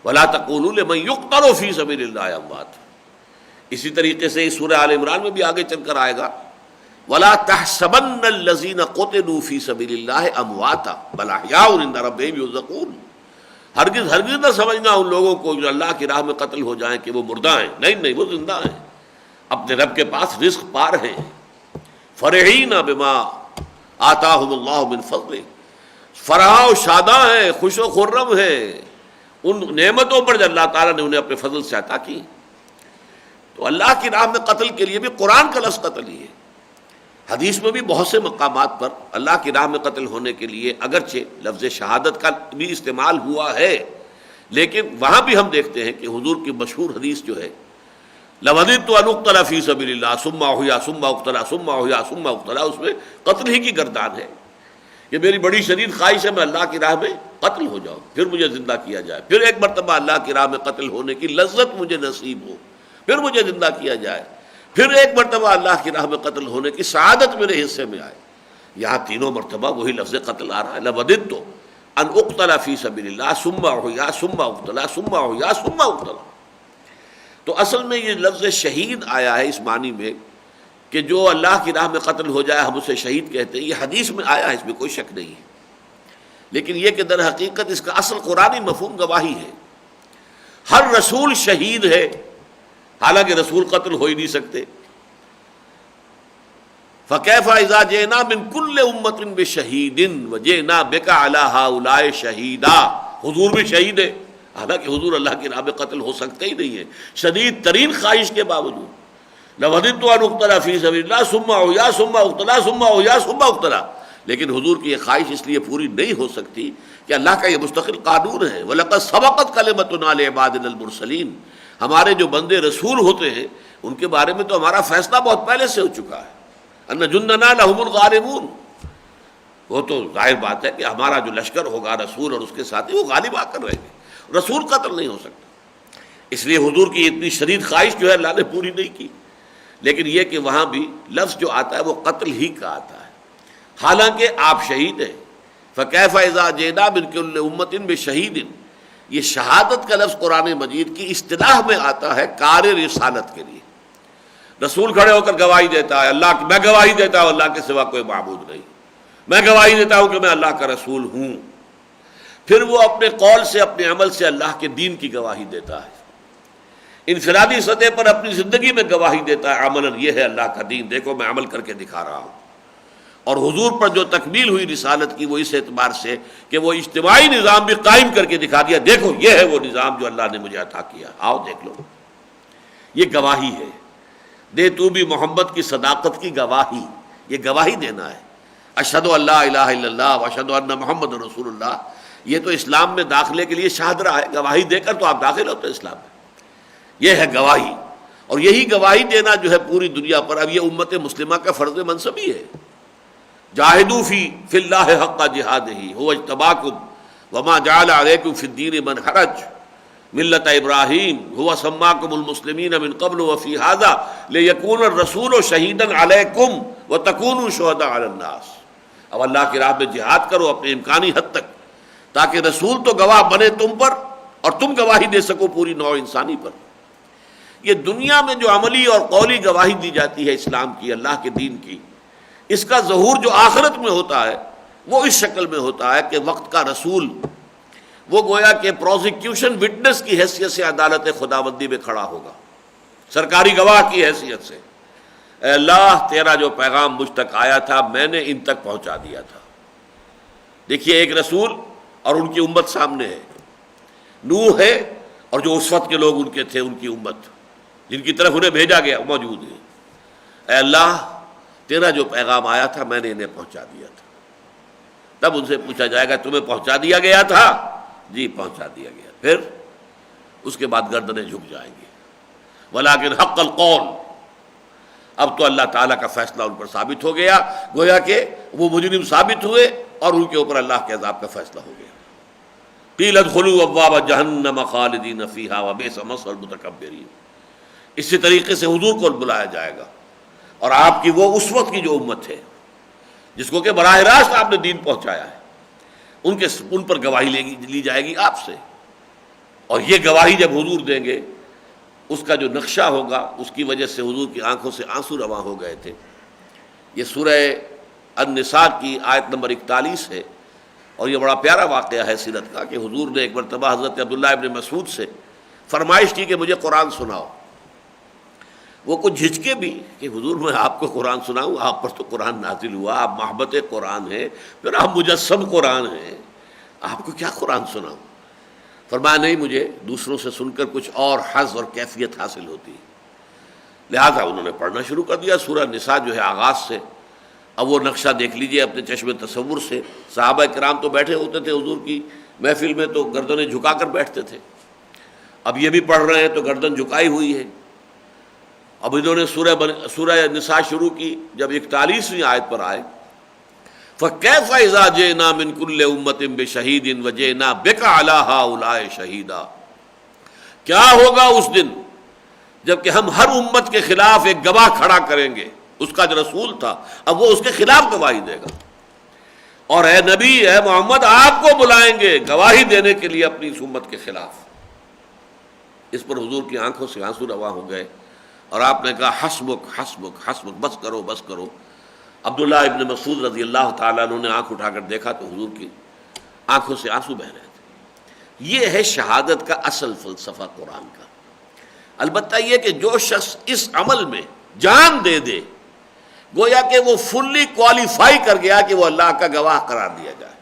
وَلَا تَقُولُوا لِمَنْ يُقْتَلُ فِي سَبِيلِ اللَّهِ أَمْوَاتٌ، اسی طریقے سے اس سورہ آل عمران میں بھی آگے چل کر آئے گا وَلَا تَحْسَبَنَّ الَّذِينَ قُتِلُوا فِي سَبِيلِ اللَّهِ أَمْوَاتًا بَلْ أَحْيَاءٌ عِندَ رَبِّهِمْ يُرْزَقُونَ، ہرگز نہ سمجھنا ان لوگوں کو جو اللہ کی راہ میں قتل ہو جائیں کہ وہ مردہ ہیں، نہیں، وہ زندہ ہیں، اپنے رب کے پاس رزق پا رہے ہیں۔ فَرِحِينَ بِمَا آتَاهُمُ اللَّهُ مِنْ فَضْلِهِ، فرحاں و شاداں ہیں، خوش و خرم ہیں ان نعمتوں پر جو اللہ تعالیٰ نے انہیں اپنے فضل سے عطا کی۔ تو اللہ کی راہ میں قتل کے لیے بھی قرآن کا لفظ قتل ہی ہے، حدیث میں بھی بہت سے مقامات پر اللہ کی راہ میں قتل ہونے کے لیے اگرچہ لفظ شہادت کا بھی استعمال ہوا ہے، لیکن وہاں بھی ہم دیکھتے ہیں کہ حضور کی مشہور حدیث جو ہے لَوَدِدتُّ أَنْ أُقْتَلَ فِي سَبِيلِ اللَّهِ ثُمَّ أُحْيَا ثُمَّ أُقْتَلَ ثُمَّ أُحْيَا ثُمَّ أُقْتَلَ، اس میں قتل ہی کی گردان ہے کہ میری بڑی شدید خواہش ہے میں اللہ کی راہ میں قتل ہو جاؤں، پھر مجھے زندہ کیا جائے، پھر ایک مرتبہ اللہ کی راہ میں قتل ہونے کی لذت مجھے نصیب ہو، پھر مجھے زندہ کیا جائے، پھر ایک مرتبہ اللہ کی راہ میں قتل ہونے کی سعادت میرے حصے میں آئے۔ یہاں تینوں مرتبہ وہی لفظ قتل آ رہا ہے، لَوَدِدتُّ أَنْ أُقْتَلَ فِي سَبِيلِ اللَّهِ ثُمَّ أُحْيَا ثُمَّ أُقْتَلَ ثُمَّ أُحْيَا ثُمَّ أُقْتَلَ۔ تو اصل میں یہ لفظ شہید آیا ہے اس معنی میں کہ جو اللہ کی راہ میں قتل ہو جائے ہم اسے شہید کہتے ہیں، یہ حدیث میں آیا ہے، اس میں کوئی شک نہیں ہے، لیکن یہ کہ در حقیقت اس کا اصل قرآنی مفہوم گواہی ہے۔ ہر رسول شہید ہے، حالانکہ رسول قتل ہو ہی نہیں سکتے۔ فَكَيْفَ إِذَا جِئْنَا مِنْ كُلِّ أُمَّةٍ بِشَهِيدٍ وَجِئْنَا بِكَ عَلَىٰ هَٰؤُلَاءِ شَهِيدًا، حضور بھی شہید ہے، حالانکہ حضور اللہ کی راہ میں قتل ہو سکتے ہی نہیں ہے شدید ترین خواہش کے باوجود، لوددت ان اقتل فی سبیل اللہ ثم احیا ثم اقتل ثم احیا ثم اقتل، لیکن حضور کی یہ خواہش اس لیے پوری نہیں ہو سکتی کہ اللہ کا یہ مستقل قانون ہے، وَلَقَدْ سَبَقَتْ كَلِمَتُنَا لِعِبَادِنَا الْمُرْسَلِينَ، ہمارے جو بندے رسول ہوتے ہیں ان کے بارے میں تو ہمارا فیصلہ بہت پہلے سے ہو چکا ہے، ان جندنا لهم الغالبون، وہ تو ظاہر بات ہے کہ ہمارا جو لشکر ہوگا رسول اور اس کے ساتھی وہ غالب آ کر رہیں گے، رسول قتل نہیں ہو سکتا۔ اس لیے حضور کی اتنی شدید خواہش جو ہے اللہ نے پوری نہیں کی، لیکن یہ کہ وہاں بھی لفظ جو آتا ہے وہ قتل ہی کا آتا ہے، حالانکہ آپ شہید ہیں۔ فَكَيْفَ إِذَا جِئْنَا مِن كُلِّ أُمَّةٍ بِشَهِيدٍ، یہ شہادت کا لفظ قرآن مجید کی اصطلاح میں آتا ہے کار رسالت کے لیے۔ رسول کھڑے ہو کر گواہی دیتا ہے، اللہ میں گواہی دیتا ہوں اللہ کے سوا کوئی معبود نہیں، میں گواہی دیتا ہوں کہ میں اللہ کا رسول ہوں، پھر وہ اپنے قول سے اپنے عمل سے اللہ کے دین کی گواہی دیتا ہے، انفرادی سطح پر اپنی زندگی میں گواہی دیتا ہے عملاً یہ ہے اللہ کا دین، دیکھو میں عمل کر کے دکھا رہا ہوں۔ اور حضور پر جو تکمیل ہوئی رسالت کی وہ اس اعتبار سے کہ وہ اجتماعی نظام بھی قائم کر کے دکھا دیا، دیکھو یہ ہے وہ نظام جو اللہ نے مجھے عطا کیا، آؤ دیکھ لو، یہ گواہی ہے۔ دے تو بھی محمد کی صداقت کی گواہی، یہ گواہی دینا ہے، اشہد ان لا الہ الا اللہ واشہد ان محمد رسول اللہ، یہ تو اسلام میں داخلے کے لیے شاہدرہ ہے، گواہی دے کر تو آپ داخل ہوتے اسلام میں، یہ ہے گواہی۔ اور یہی گواہی دینا جو ہے پوری دنیا پر اب یہ امت مسلمہ کا فرض منصبی ہے۔ جاہدوا فی اللہ حق جہادہ هو اجتباکم وما جعل علیکم فی الدین من حرج ملت ابراہیم هو سماکم المسلمین من قبل وفی ھذا لیکون الرسول شہیدا علیکم وتکونوا شہداء علی الناس۔ اب اللہ کی راہ میں جہاد کرو اپنے امکانی حد تک، تاکہ رسول تو گواہ بنے تم پر اور تم گواہی دے سکو پوری نوع انسانی پر۔ یہ دنیا میں جو عملی اور قولی گواہی دی جاتی ہے اسلام کی، اللہ کے دین کی، اس کا ظہور جو آخرت میں ہوتا ہے وہ اس شکل میں ہوتا ہے کہ وقت کا رسول وہ گویا کہ پروزیکیوشن وٹنس کی حیثیت سے عدالت خداوندی میں کھڑا ہوگا، سرکاری گواہ کی حیثیت سے، اے اللہ تیرا جو پیغام مجھ تک آیا تھا میں نے ان تک پہنچا دیا تھا۔ دیکھیے ایک رسول اور ان کی امت سامنے ہے، نوح ہے اور جو اس وقت کے لوگ ان کے تھے ان کی امت جن کی طرف انہیں بھیجا گیا موجود ہے، اے اللہ تیرا جو پیغام آیا تھا میں نے انہیں پہنچا دیا تھا۔ تب ان سے پوچھا جائے گا تمہیں پہنچا دیا گیا تھا؟ جی پہنچا دیا گیا۔ پھر اس کے بعد گردنیں جھک جائیں گی، ولیکن حق القول، اب تو اللہ تعالیٰ کا فیصلہ ان پر ثابت ہو گیا، گویا کہ وہ مجرم ثابت ہوئے اور ان کے اوپر اللہ کے عذاب کا فیصلہ ہو گیا۔ قیل ادخلوا ابواب جہنم خالدین فیہا وبئس مثوى المتکبرین، اسی طریقے سے حضور کو بلایا جائے گا اور آپ کی وہ اس وقت کی جو امت ہے جس کو کہ براہ راست آپ نے دین پہنچایا ہے، ان پر گواہی لی جائے گی آپ سے، اور یہ گواہی جب حضور دیں گے اس کا جو نقشہ ہوگا اس کی وجہ سے حضور کی آنکھوں سے آنسو رواں ہو گئے تھے۔ یہ سورہ النساء کی آیت نمبر 41 ہے، اور یہ بڑا پیارا واقعہ ہے سیرت کا کہ حضور نے ایک مرتبہ حضرت عبداللہ ابن مسعود سے فرمائش کی کہ مجھے قرآن سناؤ۔ وہ کچھ جھجکے بھی کہ حضور میں آپ کو قرآن سناؤں، آپ پر تو قرآن نازل ہوا، آپ محبت قرآن ہیں، پھر آپ مجسم قرآن ہیں، آپ کو کیا قرآن سناؤں؟ فرمایا نہیں، مجھے دوسروں سے سن کر کچھ اور حظ اور کیفیت حاصل ہوتی ہے۔ لہٰذا انہوں نے پڑھنا شروع کر دیا سورہ نساء جو ہے آغاز سے۔ اب وہ نقشہ دیکھ لیجئے اپنے چشم تصور سے، صحابہ کرام تو بیٹھے ہوتے تھے حضور کی محفل میں تو گردنیں جھکا کر بیٹھتے تھے، اب یہ بھی پڑھ رہے ہیں تو گردن جھکائی ہوئی ہے۔ اب انہوں نے سورہ نساء شروع کی، جب 41ویں آیت پر آئے فَكَيْفَ إِذَا جِئْنَا مِن كُلِّ أُمَّةٍ بِشَهِيدٍ وَجِئْنَا بِكَ عَلَىٰ هَٰؤُلَاءِ شَهِيدًا، کیا ہوگا اس دن جب کہ ہم ہر امت کے خلاف ایک گواہ کھڑا کریں گے، اس کا جو رسول تھا اب وہ اس کے خلاف گواہی دے گا، اور اے نبی اے محمد آپ کو بلائیں گے گواہی دینے کے لیے اپنی اس امت کے خلاف۔ اس پر حضور کی آنکھوں سے آنسو رواں ہو گئے اور آپ نے کہا حسبک حسبک حسبک، بس کرو بس کرو۔ عبداللہ ابن مسعود رضی اللہ تعالیٰ عنہ نے آنکھ اٹھا کر دیکھا تو حضور کی آنکھوں سے آنسو بہ رہے تھے۔ یہ ہے شہادت کا اصل فلسفہ قرآن کا۔ البتہ یہ کہ جو شخص اس عمل میں جان دے دے، گویا کہ وہ فلی کوالیفائی کر گیا کہ وہ اللہ کا گواہ قرار دیا جائے،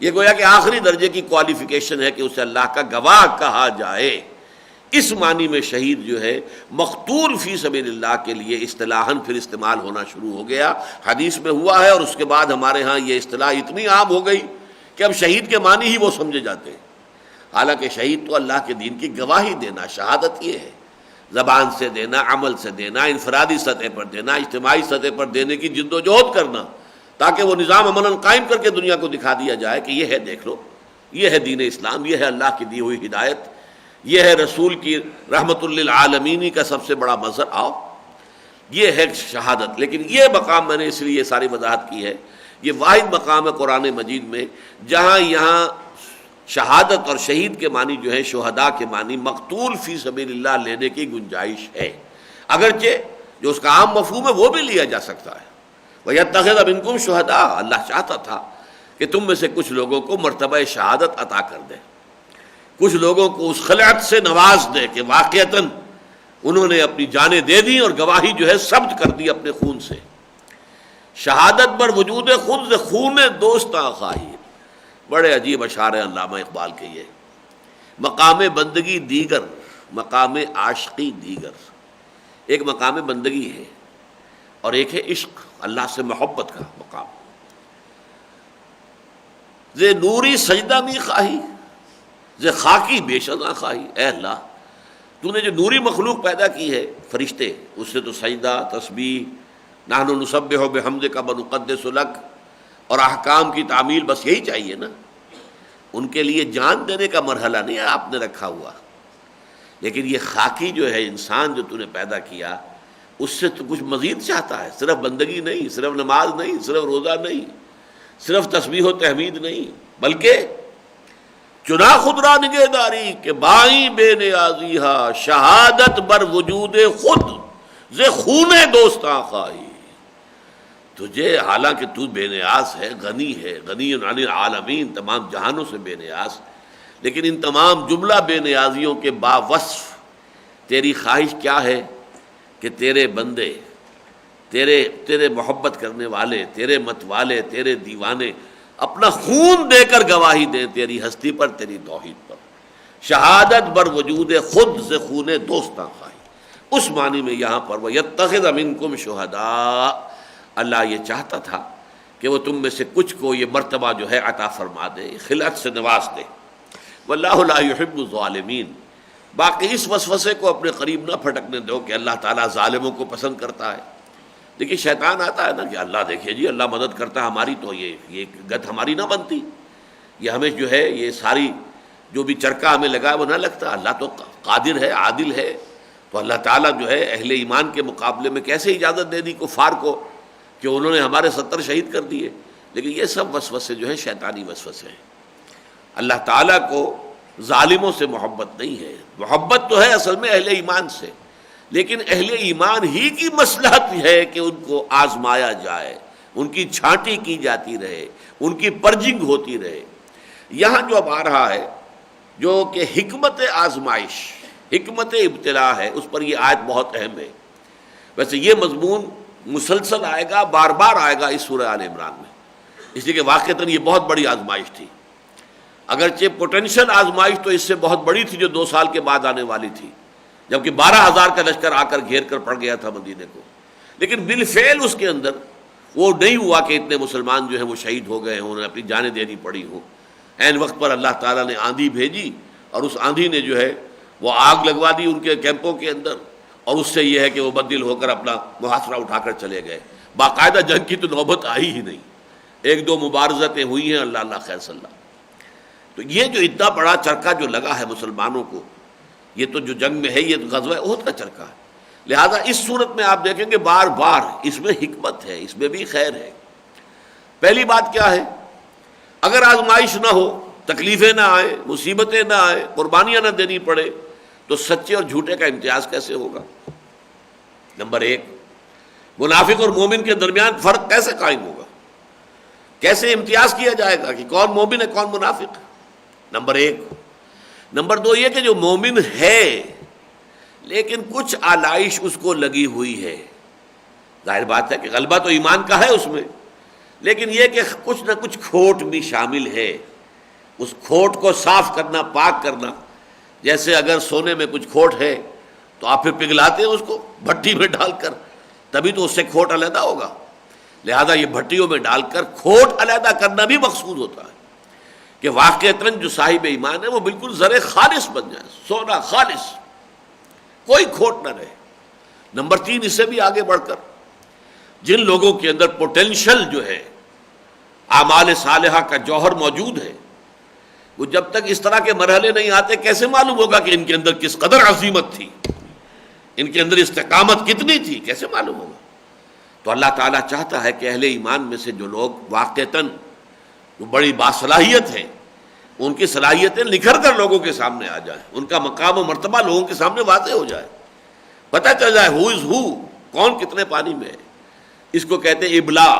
یہ گویا کہ آخری درجے کی کوالیفیکیشن ہے کہ اسے اللہ کا گواہ کہا جائے۔ اس معنی میں شہید جو ہے مقتول فی سبیل اللہ کے لیے اصطلاحاً پھر استعمال ہونا شروع ہو گیا، حدیث میں ہوا ہے، اور اس کے بعد ہمارے ہاں یہ اصطلاح اتنی عام ہو گئی کہ اب شہید کے معنی ہی وہ سمجھے جاتے ہیں۔ حالانکہ شہید تو اللہ کے دین کی گواہی دینا، شہادت یہ ہے، زبان سے دینا، عمل سے دینا، انفرادی سطح پر دینا، اجتماعی سطح پر دینے کی جد و جہد کرنا، تاکہ وہ نظام عملاً قائم کر کے دنیا کو دکھا دیا جائے کہ یہ ہے، دیکھ لو، یہ ہے دین اسلام، یہ ہے اللہ کی دی ہوئی ہدایت، یہ ہے رسول کی رحمت للعالمین کا سب سے بڑا مظہر، آؤ، یہ ہے شہادت۔ لیکن یہ مقام میں نے اس لیے یہ ساری وضاحت کی ہے، یہ واحد مقام ہے قرآن مجید میں جہاں یہاں شہادت اور شہید کے معنی جو ہے، شہداء کے معنی مقتول فی سبیل اللہ لینے کی گنجائش ہے، اگرچہ جو اس کا عام مفہوم ہے وہ بھی لیا جا سکتا ہے۔ وَيَتَّخِذَ مِنكُمْ شُهَدَاءَ، اللہ چاہتا تھا کہ تم میں سے کچھ لوگوں کو مرتبہ شہادت عطا کر دے، کچھ لوگوں کو اس خلعت سے نواز دے کہ واقعتاً انہوں نے اپنی جانیں دے دی اور گواہی جو ہے ثبت کر دی اپنے خون سے۔ شہادت بر وجود خود خون دوستاں خواہی، بڑے عجیب اشعار ہیں علامہ اقبال کے یہ۔ مقام بندگی دیگر، مقام عاشقی دیگر، ایک مقام بندگی ہے اور ایک ہے عشق، اللہ سے محبت کا مقام۔ زے نوری سجدہ می خواہی، زے خاکی بے شذا خواہی، اے اللہ تو نے جو نوری مخلوق پیدا کی ہے، فرشتے، اس سے تو سجدہ، تسبیح، نحن نسبح بحمدک ونقدس لک اور احکام کی تعمیل، بس یہی چاہیے نا۔ ان کے لیے جان دینے کا مرحلہ نہیں ہے آپ نے رکھا ہوا، لیکن یہ خاکی جو ہے انسان جو تو نے پیدا کیا، اس سے تو کچھ مزید چاہتا ہے، صرف بندگی نہیں، صرف نماز نہیں، صرف روزہ نہیں، صرف تسبیح و تحمید نہیں، بلکہ چنا خود را نگہداری کہ بائیں بے نیازی ہا، شہادت بر وجود خود ز خون دوستاں خواہی۔ تجھے حالانکہ تو بے نیاز ہے، غنی ہے، غنی عن العالمین، تمام جہانوں سے بے نیاز، لیکن ان تمام جملہ بے نیازیوں کے باوصف تیری خواہش کیا ہے کہ تیرے بندے، تیرے محبت کرنے والے، تیرے مت والے، تیرے دیوانے اپنا خون دے کر گواہی دیں تیری ہستی پر، تیری توحید پر۔ شہادت بر وجود خود سے خون دوستاں خواہی، اس معنی میں یہاں پر وَيَتَّخِذَ مِنكُمْ شُهَدَاءَ، اللہ یہ چاہتا تھا کہ وہ تم میں سے کچھ کو یہ مرتبہ جو ہے عطا فرما دے، خلعت سے نواز دے۔ وَاللَّهُ لَا يُحِبُّ الظَّالِمِينَ، باقی اس وسوسے کو اپنے قریب نہ پھٹکنے دو کہ اللہ تعالیٰ ظالموں کو پسند کرتا ہے۔ دیکھیے شیطان آتا ہے نا کہ اللہ دیکھیے جی اللہ مدد کرتا ہے ہماری، تو یہ گت ہماری نہ بنتی، یہ ہمیں جو ہے یہ ساری جو بھی چرکہ ہمیں لگا ہے وہ نہ لگتا، اللہ تو قادر ہے، عادل ہے، تو اللہ تعالیٰ جو ہے اہل ایمان کے مقابلے میں کیسے اجازت دے دی کفار کو کہ انہوں نے ہمارے 70 شہید کر دیے۔ لیکن یہ سب وسوسے جو ہیں شیطانی وسوسے ہیں، اللہ تعالیٰ کو ظالموں سے محبت نہیں ہے، محبت تو ہے اصل میں اہل ایمان سے، لیکن اہل ایمان ہی کی مصلحت ہے کہ ان کو آزمایا جائے، ان کی چھانٹی کی جاتی رہے، ان کی پرجنگ ہوتی رہے۔ یہاں جو اب آ رہا ہے جو کہ حکمت آزمائش، حکمت ابتلاء ہے، اس پر یہ آیت بہت اہم ہے۔ ویسے یہ مضمون مسلسل آئے گا، بار بار آئے گا اس سورہ آل عمران میں، اس لیے کہ واقعتاً یہ بہت بڑی آزمائش تھی، اگرچہ پوٹینشل آزمائش تو اس سے بہت بڑی تھی جو 2 سال کے بعد آنے والی تھی، جبکہ 12,000 کا لشکر آ کر گھیر کر پڑ گیا تھا مدینے کو، لیکن بالفعل اس کے اندر وہ نہیں ہوا کہ اتنے مسلمان جو ہیں وہ شہید ہو گئے ہوں، انہیں اپنی جانیں دینی پڑی ہوں۔ عین وقت پر اللہ تعالیٰ نے آندھی بھیجی اور اس آندھی نے جو ہے وہ آگ لگوا دی ان کے کیمپوں کے اندر، اور اس سے یہ ہے کہ وہ بدل ہو کر اپنا محاصرہ اٹھا کر چلے گئے۔ باقاعدہ جنگ کی تو نوبت آئی ہی نہیں، 1-2 مبارزتیں ہوئی ہیں، اللہ خیر صلی اللہ۔ تو یہ جو اتنا بڑا چرکا جو لگا ہے مسلمانوں کو، یہ تو جو جنگ میں ہے یہ غزوہ احد کا چرکا ہے، لہذا اس صورت میں آپ دیکھیں گے بار بار اس میں حکمت ہے، اس میں بھی خیر ہے۔ پہلی بات کیا ہے، اگر آزمائش نہ ہو، تکلیفیں نہ آئیں، مصیبتیں نہ آئیں، قربانیاں نہ دینی پڑے، تو سچے اور جھوٹے کا امتیاز کیسے ہوگا؟ نمبر 1، منافق اور مومن کے درمیان فرق کیسے قائم ہوگا؟ کیسے امتیاز کیا جائے گا کہ کون مومن ہے کون منافق؟ نمبر 1۔ نمبر 2 یہ کہ جو مومن ہے لیکن کچھ آلائش اس کو لگی ہوئی ہے، ظاہر بات ہے کہ غلبہ تو ایمان کا ہے اس میں، لیکن یہ کہ کچھ نہ کچھ کھوٹ بھی شامل ہے، اس کھوٹ کو صاف کرنا، پاک کرنا، جیسے اگر سونے میں کچھ کھوٹ ہے تو آپ پھر پگھلاتے ہیں اس کو بھٹی میں ڈال کر، تبھی تو اس سے کھوٹ علیحدہ ہوگا. لہذا یہ بھٹیوں میں ڈال کر کھوٹ علیحدہ کرنا بھی مقصود ہوتا ہے کہ واقعتاً جو صاحب ایمان ہے وہ بالکل زر خالص بن جائے، سونا خالص، کوئی کھوٹ نہ رہے. نمبر 3، اس سے بھی آگے بڑھ کر جن لوگوں کے اندر پوٹینشل جو ہے اعمال صالحہ کا جوہر موجود ہے، وہ جب تک اس طرح کے مرحلے نہیں آتے کیسے معلوم ہوگا کہ ان کے اندر کس قدر عظیمت تھی، ان کے اندر استقامت کتنی تھی، کیسے معلوم ہوگا؟ تو اللہ تعالیٰ چاہتا ہے کہ اہل ایمان میں سے جو لوگ واقعتاً بڑی باصلاحیت ہیں، ان کی صلاحیتیں نکھر کر لوگوں کے سامنے آ جائیں، ان کا مقام و مرتبہ لوگوں کے سامنے واضح ہو جائے، پتہ چل جائے ہو از ہو، کون کتنے پانی میں ہے. اس کو کہتے ہیں ابلا.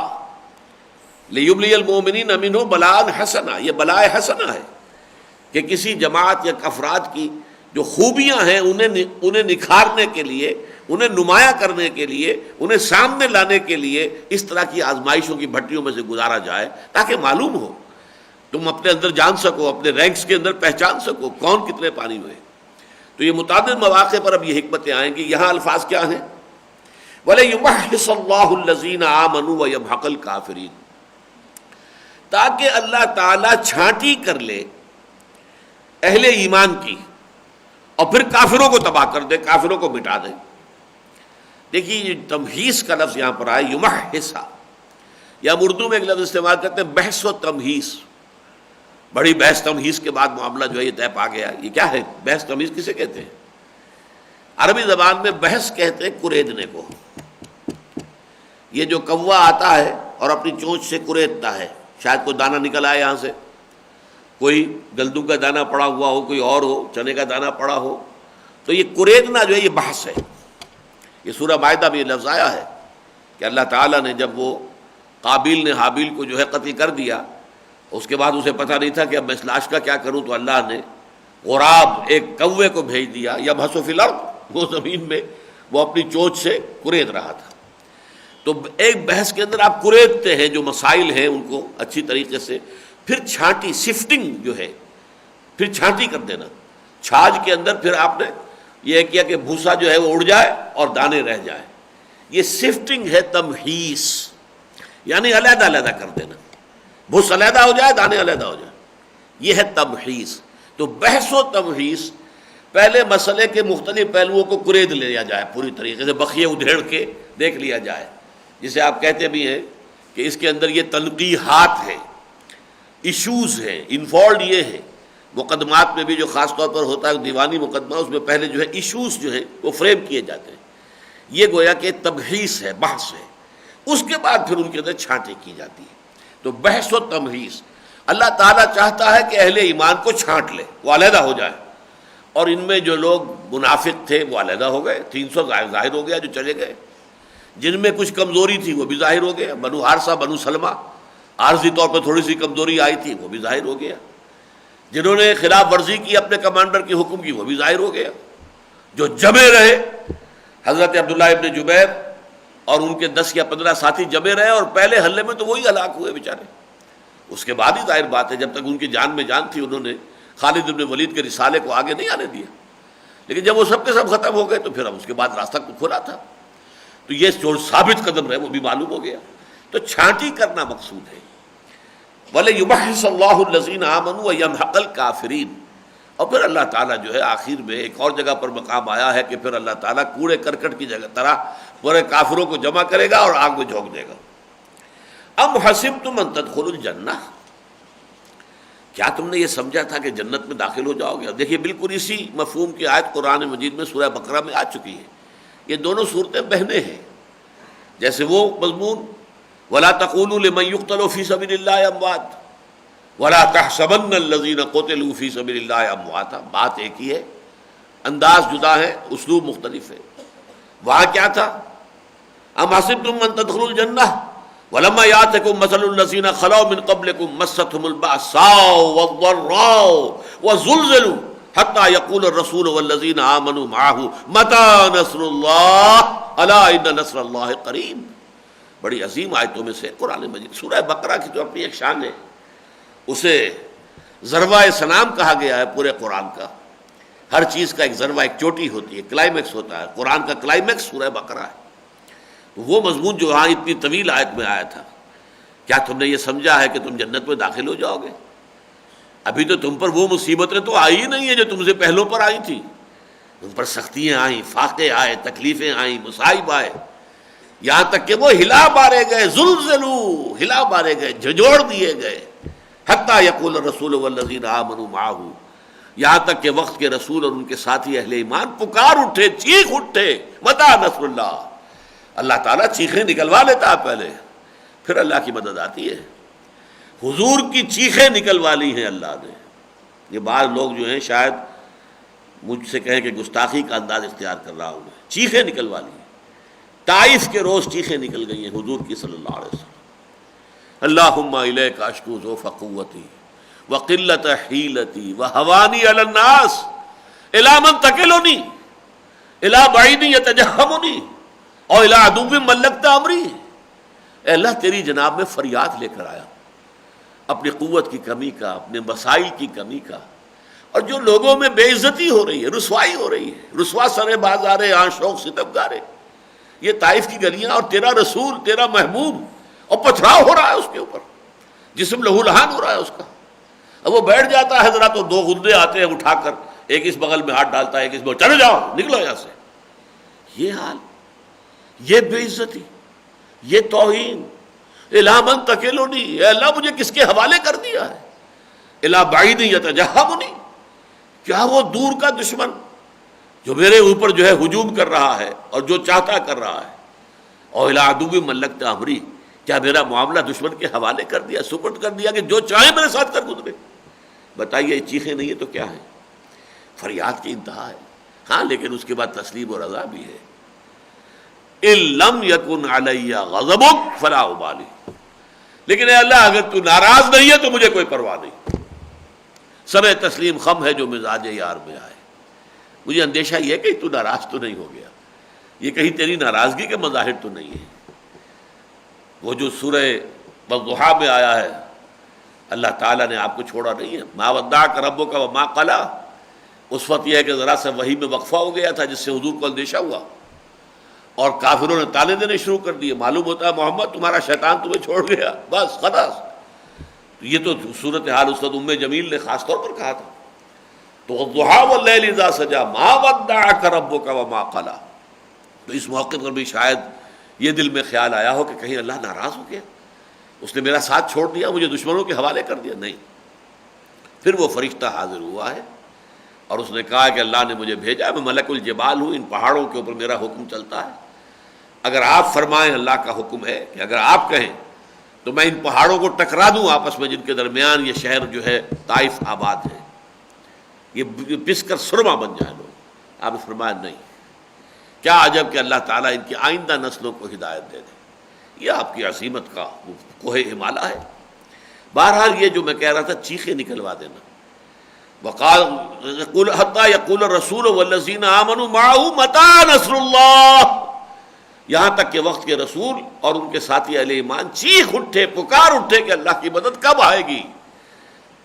لیبلی المؤمنین منہ بلاء حسنہ، یہ بلاء حسنہ ہے کہ کسی جماعت یا افراد کی جو خوبیاں ہیں انہیں نکھارنے کے لیے، انہیں نمایاں کرنے کے لیے، انہیں سامنے لانے کے لیے اس طرح کی آزمائشوں کی بھٹیوں میں سے گزارا جائے تاکہ معلوم ہو، تم اپنے اندر جان سکو، اپنے رینکس کے اندر پہچان سکو کون کتنے پانی میں ہے. تو یہ متعدد مواقع پر اب یہ حکمتیں آئیں گی. یہاں الفاظ کیا ہیں؟ وَلَيُمَحِّصَ اللَّهُ الَّذِينَ آمَنُوا وَيَمْحَقَ الْكَافِرِينَ، تاکہ اللہ تعالیٰ چھانٹی کر لے اہل ایمان کی اور پھر کافروں کو تباہ کر دے، کافروں کو مٹا دے. دیکھیے یہ تمحیص کا لفظ یہاں پر آیا، یمحصا، یا اردو میں ایک لفظ استعمال کرتے ہیں بحث و تمحیص. بڑی بحث تمحیص کے بعد معاملہ جو ہے یہ طے پا گیا. یہ کیا ہے بحث تمحیص کسے کہتے ہیں؟ عربی زبان میں بحث کہتے ہیں کریدنے کو. یہ جو کوا آتا ہے اور اپنی چونچ سے کریدتا ہے، شاید کوئی دانہ نکل آئے یہاں سے، کوئی گلدوں کا دانہ پڑا ہوا ہو، کوئی اور ہو، چنے کا دانہ پڑا ہو، تو یہ کریدنا جو ہے یہ بحث ہے. یہ سورہ مائدہ میں یہ لفظ آیا ہے کہ اللہ تعالیٰ نے جب وہ قابیل نے حابیل کو جو ہے قتل کر دیا، اس کے بعد اسے پتہ نہیں تھا کہ اب میں اس لاش کا کیا کروں، تو اللہ نے غراب ایک کوے کو بھیج دیا، یبحث فی الارض، وہ زمین میں وہ اپنی چونچ سے کرید رہا تھا. تو ایک بحث کے اندر آپ کریدتے ہیں جو مسائل ہیں ان کو اچھی طریقے سے، پھر چھانٹی سفٹنگ جو ہے، پھر چھانٹی کر دینا. چھاج کے اندر پھر آپ نے یہ کیا کہ بھوسا جو ہے وہ اڑ جائے اور دانے رہ جائیں. یہ سفٹنگ ہے تمحیص، یعنی علیحدہ علیحدہ کر دینا، بھوس علیحدہ ہو جائے، دانے علیحدہ ہو جائے، یہ ہے تمحیص. تو بحث و تمحیص، پہلے مسئلے کے مختلف پہلوؤں کو کرید لیا جائے، پوری طریقے سے بخیے ادھیڑ کے دیکھ لیا جائے، جسے آپ کہتے بھی ہیں کہ اس کے اندر یہ تنقیحات ہیں، ایشوز ہیں، انفالوڈ یہ ہے. مقدمات میں بھی جو خاص طور پر ہوتا ہے دیوانی مقدمہ، اس میں پہلے جو ہے ایشوز جو ہیں وہ فریم کیے جاتے ہیں. یہ گویا کہ تبحیث ہے، بحث ہے. اس کے بعد پھر ان کے اندر چھانٹی کی جاتی ہے. تو بحث و تمحیص، اللہ تعالیٰ چاہتا ہے کہ اہل ایمان کو چھانٹ لے، وہ علیحدہ ہو جائے. اور ان میں جو لوگ منافق تھے وہ علیحدہ ہو گئے، 300 ظاہر ہو گیا جو چلے گئے. جن میں کچھ کمزوری تھی وہ بھی ظاہر ہو گیا، بنو حارثہ، بنو سلمہ، عارضی طور پر تھوڑی سی کمزوری آئی تھی وہ بھی ظاہر ہو گیا. جنہوں نے خلاف ورزی کی اپنے کمانڈر کے حکم کی وہ بھی ظاہر ہو گیا. جو جمے رہے، حضرت عبداللہ ابن جبیر اور ان کے 10 یا 15 ساتھی جمے رہے، اور پہلے حملے میں تو وہی ہلاک ہوئے بیچارے. اس کے بعد ہی ظاہر بات ہے جب تک ان کی جان میں جان تھی انہوں نے خالد ابن ولید کے رسالے کو آگے نہیں آنے دیا. لیکن جب وہ سب کے سب ختم ہو گئے تو پھر اب اس کے بعد راستہ کھلا تھا. تو یہ جو ثابت قدم رہے وہ بھی معلوم ہو گیا. تو چھانٹی کرنا مقصود ہے. وَلَيُمَحِّصَ اللَّهُ الَّذِينَ آمَنُوا وَيَمْحَقَ الْكَافِرِينَ. اور پھر اللہ تعالیٰ جو ہے آخر میں ایک اور جگہ پر مقام آیا ہے کہ پھر اللہ تعالیٰ کوڑے کرکٹ کی جگہ طرح پورے کافروں کو جمع کرے گا اور آگ میں جھونک دے گا. ام حسبتم ان تدخلوا الجنہ، کیا تم نے یہ سمجھا تھا کہ جنت میں داخل ہو جاؤ گے؟ دیکھیے بالکل اسی مفہوم کی آیت قرآن مجید میں سورہ بقرہ میں آ چکی ہے. یہ دونوں صورتیں بہنیں ہیں. جیسے وہ مضمون وَلَا تَقُولُوا لِمَنْ يُقْتَلُ فِي سَبِيلِ اللَّهِ أَمْوَاتٌ وَلَا تَحْسَبَنَّ الَّذِينَ قُتِلُوا فِي سَبِيلِ اللَّهِ أَمْوَاتًا، بات ایک ہی ہے، انداز جدا ہے، اسلوب مختلف ہے. وہاں کیا تھا؟ ام حسبتم ان تدخلوا الجنہ ولما يأتكم مثل الذين خلوا من قبلكم مستهم البأساء والضراء وزلزلوا حتى يقول الرسول والذين آمنوا معه متى نصر الله ألا إن نصر الله قريب. بڑی عظیم آیتوں میں سے قرآن مجید. سورہ بقرہ کی تو اپنی ایک شان ہے، اسے ضربہ سلام کہا گیا ہے پورے قرآن کا. ہر چیز کا ایک ذروہ، ایک چوٹی ہوتی ہے، کلائمیکس ہوتا ہے. قرآن کا کلائمیکس سورہ بقرہ ہے. تو وہ مضمون جو وہاں اتنی طویل آیت میں آیا تھا، کیا تم نے یہ سمجھا ہے کہ تم جنت میں داخل ہو جاؤ گے؟ ابھی تو تم پر وہ مصیبتیں تو آئی ہی نہیں ہیں جو تم سے پہلوں پر آئی تھی. تم پر سختیاں آئیں، فاقے آئے، تکلیفیں آئیں، مصائب آئے، یہاں تک کہ وہ ہلا مارے گئے، زلزلوا، ہلا مارے گئے، جھنجھوڑ دیے گئے. حتی یقول الرسول والذین آمنوا معہ، یہاں تک کہ وقت کے رسول اور ان کے ساتھی اہل ایمان پکار اٹھے، چیخ اٹھے، متی نصر اللہ. اللہ تعالیٰ چیخیں نکلوا لیتا ہے پہلے، پھر اللہ کی مدد آتی ہے. حضور کی چیخیں نکلوا لی ہیں اللہ نے. یہ بعض لوگ جو ہیں شاید مجھ سے کہیں کہ گستاخی کا انداز اختیار کر رہا ہوں میں، چیخیں نکلوا لی. طائف کے روز چیخیں نکل گئی ہیں حضور کی صلی اللہ علیہ وسلم. اللہم الیک اشکو ضعف قوتی وقلت حیلتی وہوانی علی الناس الی من تکلنی الی بعید یتجہمنی اور الی عدو ملکت امری. اے اللہ تیری جناب میں فریاد لے کر آیا اپنی قوت کی کمی کا، اپنے مسائل کی کمی کا، اور جو لوگوں میں بے عزتی ہو رہی ہے، رسوائی ہو رہی ہے، رسوا سرے بازارے آشوق ستمگارے، یہ طائف کی گلیاں، اور تیرا رسول، تیرا محبوب، اور پتھراؤ ہو رہا ہے اس کے اوپر، جسم لہو لہان ہو رہا ہے اس کا. اب وہ بیٹھ جاتا ہے ذرا تو دو غندے آتے ہیں اٹھا کر، ایک اس بغل میں ہاتھ ڈالتا ہے، ایک اس میں، چلے جاؤ نکلو یہاں سے. یہ حال، یہ بے عزتی، یہ توہین. الی من تکلنی، اے اللہ مجھے کس کے حوالے کر دیا ہے. الی بعید یتجہمنی، کیا وہ دور کا دشمن جو میرے اوپر جو ہے ہجوم کر رہا ہے اور جو چاہتا کر رہا ہے. اور الی عدو ملکت امری، کیا میرا معاملہ دشمن کے حوالے کر دیا، سپرد کر دیا کہ جو چاہے میرے ساتھ کر گزرے. بتائیے یہ چیخیں نہیں ہے تو کیا ہے؟ فریاد کی انتہا ہے. ہاں لیکن اس کے بعد تسلیم و رضا بھی ہے. ان لم یکن علی غضبک فلا ابالی، لیکن اے اللہ اگر تو ناراض نہیں ہے تو مجھے کوئی پرواہ نہیں. سب تسلیم خم ہے جو مزاج یار میں آئے. مجھے اندیشہ یہ کہ تو ناراض تو نہیں ہو گیا، یہ کہیں تیری ناراضگی کے مظاہر تو نہیں ہے. وہ جو سورہ والضحیٰ میں آیا ہے، اللہ تعالیٰ نے آپ کو چھوڑا نہیں ہے. ما ودعک ربک وما قلی. اس وقت یہ ہے کہ ذرا سا وحی میں وقفہ ہو گیا تھا جس سے حضور کو اندیشہ ہوا، اور کافروں نے تانے دینے شروع کر دیے. معلوم ہوتا ہے محمد تمہارا شیطان تمہیں چھوڑ گیا، بس خلاص. یہ تو صورتحال اس وقت ام جمیل نے خاص طور پر کہا تھا. تو والضحیٰ واللیل اذا سجی ما ودعک ربک وما قلی. تو اس موقع پر بھی شاید یہ دل میں خیال آیا ہو کہ کہیں اللہ ناراض ہو گیا، اس نے میرا ساتھ چھوڑ دیا، مجھے دشمنوں کے حوالے کر دیا. نہیں. پھر وہ فرشتہ حاضر ہوا ہے اور اس نے کہا کہ اللہ نے مجھے بھیجا ہے، میں ملک الجبال ہوں، ان پہاڑوں کے اوپر میرا حکم چلتا ہے. اگر آپ فرمائیں، اللہ کا حکم ہے کہ اگر آپ کہیں تو میں ان پہاڑوں کو ٹکرا دوں آپس میں، جن کے درمیان یہ شہر جو ہے طائف آباد ہے، یہ پس کر سرما بن جائے لوگ. آپ نے فرمایا نہیں. کیا عجب کہ اللہ تعالیٰ ان کی آئندہ نسلوں کو ہدایت دے دے. یہ آپ کی عظیمت کا کوہ ہمالیہ ہے. بہرحال یہ جو میں کہہ رہا تھا چیخیں نکلوا دینا. وقال حتی یقول الرسول والذین آمنوا معہ متی نصر اللہ، یہاں تک کہ وقت کے رسول اور ان کے ساتھی اہل ایمان چیخ اٹھے، پکار اٹھے کہ اللہ کی مدد کب آئے گی.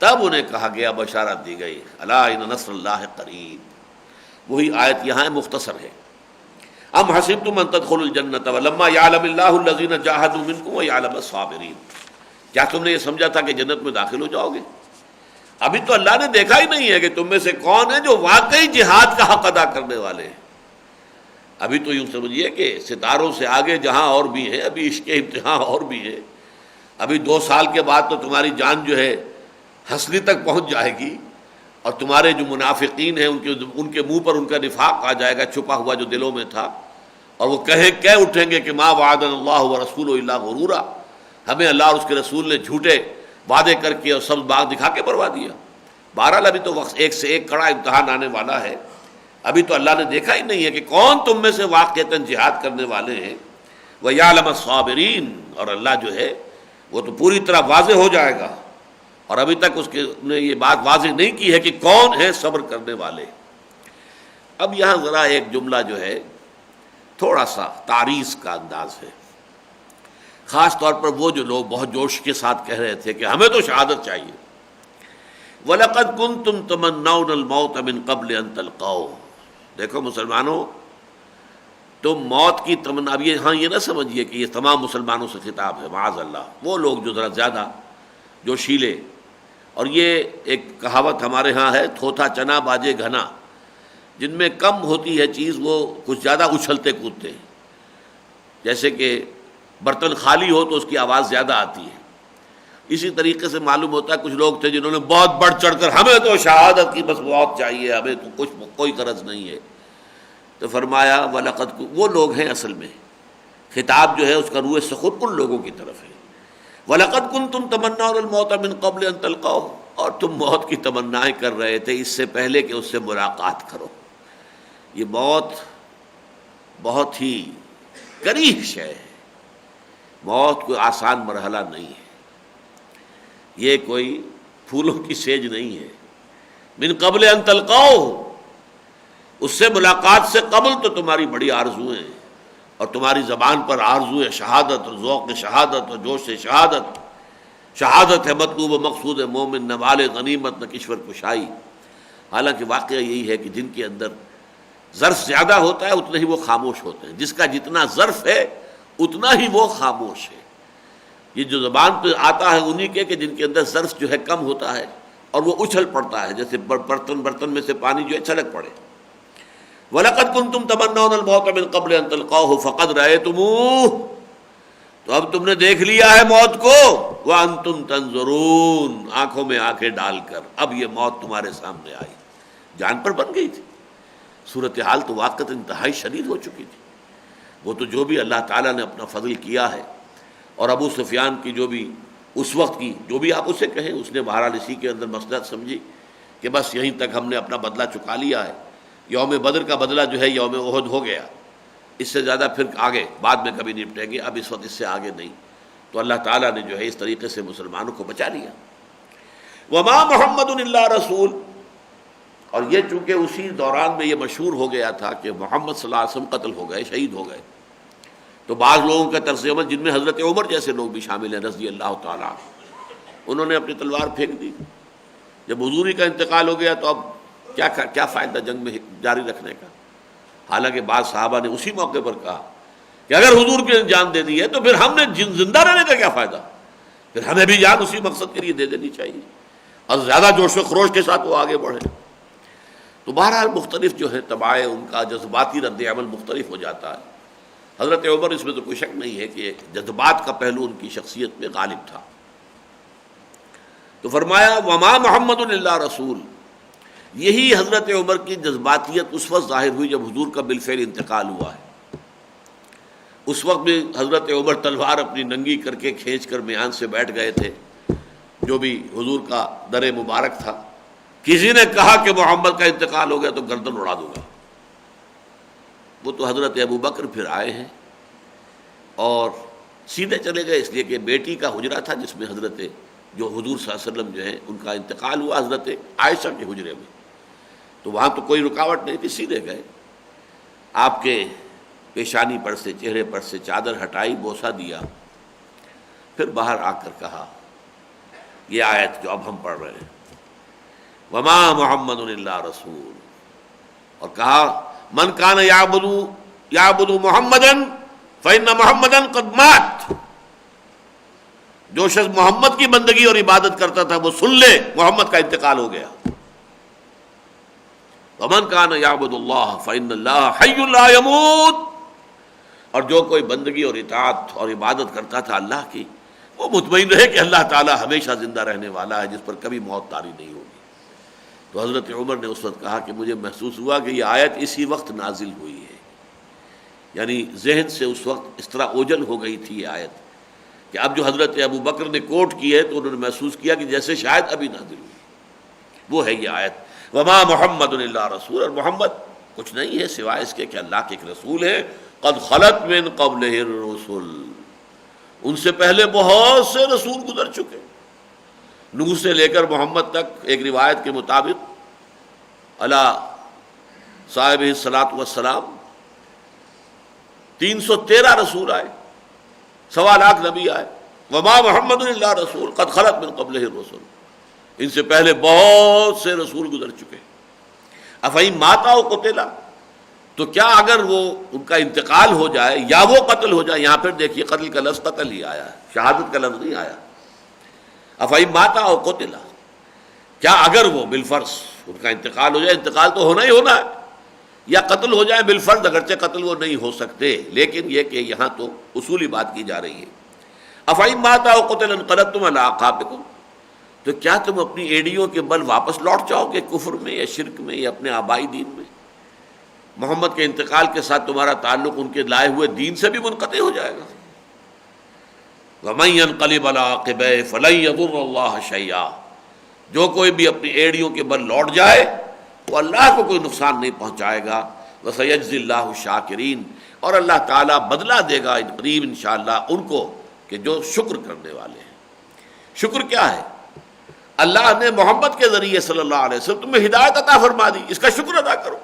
تب انہیں کہا گیا، بشارت دی گئی، الا ان نصر اللہ قریب. وہی آیت یہاں مختصر ہے. ام حسبتم ان تدخلوا الجنۃ ولما یعلم اللہ الذین جاہدوا منکم ویعلم الصابرین. کیا تم نے یہ سمجھا تھا کہ جنت میں داخل ہو جاؤ گے؟ ابھی تو اللہ نے دیکھا ہی نہیں ہے کہ تم میں سے کون ہے جو واقعی جہاد کا حق ادا کرنے والے ہیں. ابھی تو یوں سمجھیے کہ ستاروں سے آگے جہاں اور بھی ہے، ابھی عشق امتحان اور بھی ہے. ابھی 2 سال کے بعد تو تمہاری جان جو ہے ہنسلی تک پہنچ جائے گی، اور تمہارے جو منافقین ہیں ان کے منہ پر ان کا نفاق آ جائے گا، چھپا ہوا جو دلوں میں تھا، اور وہ کہہ اٹھیں گے کہ ما وعدنا اللہ ورسولہ الا غرورا. ہمیں اللہ اور اس کے رسول نے جھوٹے وعدے کر کے اور سبز باغ دکھا کے بروا دیا. بہرحال ابھی تو وقت ایک سے ایک کڑا امتحان آنے والا ہے. ابھی تو اللہ نے دیکھا ہی نہیں ہے کہ کون تم میں سے واقعتاً جہاد کرنے والے ہیں. وَيَعْلَمَ الصَّابِرِينَ، اور اللہ جو ہے وہ تو پوری طرح واضح ہو جائے گا، اور ابھی تک اس نے یہ بات واضح نہیں کی ہے کہ کون ہے صبر کرنے والے. اب یہاں ذرا ایک جملہ جو ہے تھوڑا سا تعریض کا انداز ہے، خاص طور پر وہ جو لوگ بہت جوش کے ساتھ کہہ رہے تھے کہ ہمیں تو شہادت چاہیے. وَلَقَدْ كُنْتُمْ تَمَنَّوْنَ الْمَوْتَ مِنْ قَبْلِ أَنْ تَلْقَوْهُ۔ دیکھو مسلمانوں، تم موت کی تمنا، اب یہ نہ سمجھیے کہ یہ تمام مسلمانوں سے خطاب ہے، معاذ اللہ، وہ لوگ جو ذرا زیادہ جوشیلے، اور یہ ایک کہاوت ہمارے ہاں ہے، تھوتھا چنا باجے گھنا، جن میں کم ہوتی ہے چیز وہ کچھ زیادہ اچھلتے کودتے ہیں، جیسے کہ برتن خالی ہو تو اس کی آواز زیادہ آتی ہے، اسی طریقے سے معلوم ہوتا ہے کچھ لوگ تھے جنہوں نے بہت بڑھ چڑھ کر ہمیں تو شہادت کی بس موت چاہیے، ہمیں تو کچھ کوئی غرض نہیں ہے، تو فرمایا وَلَقَدْ، وہ لوگ ہیں اصل میں، خطاب جو ہے اس کا روح سخن ان لوگوں کی طرف ہے۔ وَلَقَدْ كُنْتُمْ تَمَنَّوْنَ الْمَوْتَ مِنْ قَبْلِ أَنْ تَلْقَوْهُ، اور تم موت کی تمنائیں کر رہے تھے اس سے پہلے کہ اس سے ملاقات کرو۔ یہ موت بہت ہی قریب شے ہے، موت کوئی آسان مرحلہ نہیں ہے، یہ کوئی پھولوں کی سیج نہیں ہے۔ من قبل ان تلقاؤ، اس سے ملاقات سے قبل تو تمہاری بڑی آرزویں ہیں، اور تمہاری زبان پر آرزو شہادت اور ذوق شہادت اور جوش شہادت، شہادت ہے مطلوب و مقصود مومن، نہ مال غنیمت نہ کشور کشائی۔ حالانکہ واقعہ یہی ہے کہ جن کے اندر ظرف زیادہ ہوتا ہے اتنا ہی وہ خاموش ہوتے ہیں، جس کا جتنا ظرف ہے اتنا ہی وہ خاموش ہے۔ یہ جو زبان پہ آتا ہے انہی کے کہ جن کے اندر ظرف جو ہے کم ہوتا ہے اور وہ اچھل پڑتا ہے، جیسے برتن میں سے پانی جو ہے چھلک پڑے۔ وَلَقَدْ كُنْتُمْ تَمَنَّوْنَ الْمَوْتَ مِنْ قَبْلِ أَنْ تَلْقَوْهُ فَقَدْ رَأَيْتُمُوهُ، تو اب تم نے دیکھ لیا ہے موت کو، وَأَنْتُمْ تَنْظُرُونَ، آنکھوں میں آنکھیں ڈال کر، اب یہ موت تمہارے سامنے آئی، جان پر بن گئی تھی۔ صورتحال تو واقعتاً انتہائی شدید ہو چکی تھی۔ وہ تو جو بھی اللہ تعالیٰ نے اپنا فضل کیا ہے، اور ابو سفیان کی جو بھی اس وقت کی جو بھی آپ اسے کہیں، اس نے بہرحال اسی کے اندر مصلحت سمجھی کہ بس یہیں تک ہم نے اپنا بدلہ چکا لیا ہے، یوم بدر کا بدلہ جو ہے یوم احد ہو گیا، اس سے زیادہ پھر آگے بعد میں کبھی نپٹیں گے، اب اس وقت اس سے آگے نہیں۔ تو اللہ تعالیٰ نے جو ہے اس طریقے سے مسلمانوں کو بچا لیا۔ وما محمد الا رسول، اور یہ چونکہ اسی دوران میں یہ مشہور ہو گیا تھا کہ محمد صلی اللہ علیہ وسلم قتل ہو گئے، شہید ہو گئے، تو بعض لوگوں کا طرز عمل، جن میں حضرت عمر جیسے لوگ بھی شامل ہیں رضی اللہ تعالیٰ عنہ، انہوں نے اپنی تلوار پھینک دی۔ جب حضوری کا انتقال ہو گیا تو اب کیا فائدہ جنگ میں جاری رکھنے کا؟ حالانکہ بعض صحابہ نے اسی موقع پر کہا کہ اگر حضور کی جان دے دی ہے تو پھر ہم نے زندہ رہنے کا کیا فائدہ، پھر ہمیں بھی جان اسی مقصد کے لیے دے دینی چاہیے، اور زیادہ جوش و خروش کے ساتھ وہ آگے بڑھے۔ تو بہرحال مختلف جو ہے طبائع، ان کا جذباتی رد عمل مختلف ہو جاتا ہے۔ حضرت عمر، اس میں تو کوئی شک نہیں ہے کہ جذبات کا پہلو ان کی شخصیت میں غالب تھا۔ تو فرمایا وما محمد الا رسول، یہی حضرت عمر کی جذباتیت اس وقت ظاہر ہوئی جب حضور کا بالفعل انتقال ہوا ہے۔ اس وقت بھی حضرت عمر تلوار اپنی ننگی کر کے کھینچ کر میان سے بیٹھ گئے تھے، جو بھی حضور کا در مبارک تھا۔ کسی نے کہا کہ محمد کا انتقال ہو گیا تو گردن اڑا دوں گا۔ وہ تو حضرت ابو بکر پھر آئے ہیں اور سیدھے چلے گئے، اس لیے کہ بیٹی کا حجرہ تھا جس میں حضرت جو حضور صلی اللہ علیہ وسلم جو ہے ان کا انتقال ہوا حضرت عائشہ کے حجرے میں، تو وہاں تو کوئی رکاوٹ نہیں تھی، سیدھے گئے۔ آپ کے پیشانی پر سے، چہرے پر سے چادر ہٹائی، بوسہ دیا، پھر باہر آ کر کہا یہ آیت جو اب ہم پڑھ رہے ہیں، وما محمد الا رسول، اور کہا من کان یعبد محمدا فإن محمدا قد مات، جو شخص محمد کی بندگی اور عبادت کرتا تھا وہ سن لے محمد کا انتقال ہو گیا۔ ومن کان یعبد اللہ فإن اللہ حی لا یموت، اور جو کوئی بندگی اور اطاعت اور عبادت کرتا تھا اللہ کی، وہ مطمئن رہے کہ اللہ تعالی ہمیشہ زندہ رہنے والا ہے، جس پر کبھی موت طاری نہیں ہوگی۔ تو حضرت عمر نے اس وقت کہا کہ مجھے محسوس ہوا کہ یہ آیت اسی وقت نازل ہوئی ہے، یعنی ذہن سے اس وقت اس طرح اوجل ہو گئی تھی یہ آیت کہ اب جو حضرت ابو بکر نے کوٹ کی ہے تو انہوں نے محسوس کیا کہ جیسے شاید ابھی نازل ہوئی، وہ ہے یہ آیت وما محمد الا رسول، اور محمد کچھ نہیں ہے سوائے اس کے کہ اللہ کے ایک رسول ہے، قد خلت من قبلہ الرسل، ان سے پہلے بہت سے رسول گزر چکے، نوح سے لے کر محمد تک۔ ایک روایت کے مطابق علی صاحب الصلاۃ والسلام 313 رسول آئے، 1.25 لاکھ نبی آئے۔ وما محمد الا رسول قد خلت من قبلہ الرسل، ان سے پہلے بہت سے رسول گزر چکے. افہم ماتا و قتلا، تو کیا اگر وہ ان کا انتقال ہو جائے یا وہ قتل ہو جائے، یہاں پھر دیکھیے قتل کا لفظ قتل ہی آیا ہے، شہادت کا لفظ نہیں آیا. افہم ماتا و قتلا، کیا اگر وہ بالفرض ان کا انتقال ہو جائے، انتقال تو ہونا ہی ہونا ہے، یا قتل ہو جائے بالفرض، اگرچہ قتل وہ نہیں ہو سکتے، لیکن یہ کہ یہاں تو اصولی بات کی جا رہی ہے. افہم ماتا و قتلا انقلبتم علی اعقابکم، تو کیا تم اپنی ایڑیوں کے بل واپس لوٹ جاؤ گے کفر میں یا شرک میں یا اپنے آبائی دین میں؟ محمد کے انتقال کے ساتھ تمہارا تعلق ان کے لائے ہوئے دین سے بھی منقطع ہو جائے گا. وَمَن يَنْقَلِبْ عَلَىٰ عَقِبَيْهِ فَلَن يَضُرَّ اللَّهَ شَيْئًا، جو کوئی بھی اپنی ایڑیوں کے بل لوٹ جائے وہ اللہ کو کوئی نقصان نہیں پہنچائے گا. وَسَيَجْزِي اللَّهُ الشَّاكِرِينَ، اور اللہ تعالیٰ بدلہ دے گا قریب انشاءاللہ ان کو کہ جو شکر کرنے والے ہیں. شکر کیا ہے؟ اللہ نے محمد کے ذریعے صلی اللہ علیہ وسلم تمہیں ہدایت عطا فرما دی، اس کا شکر ادا کرو.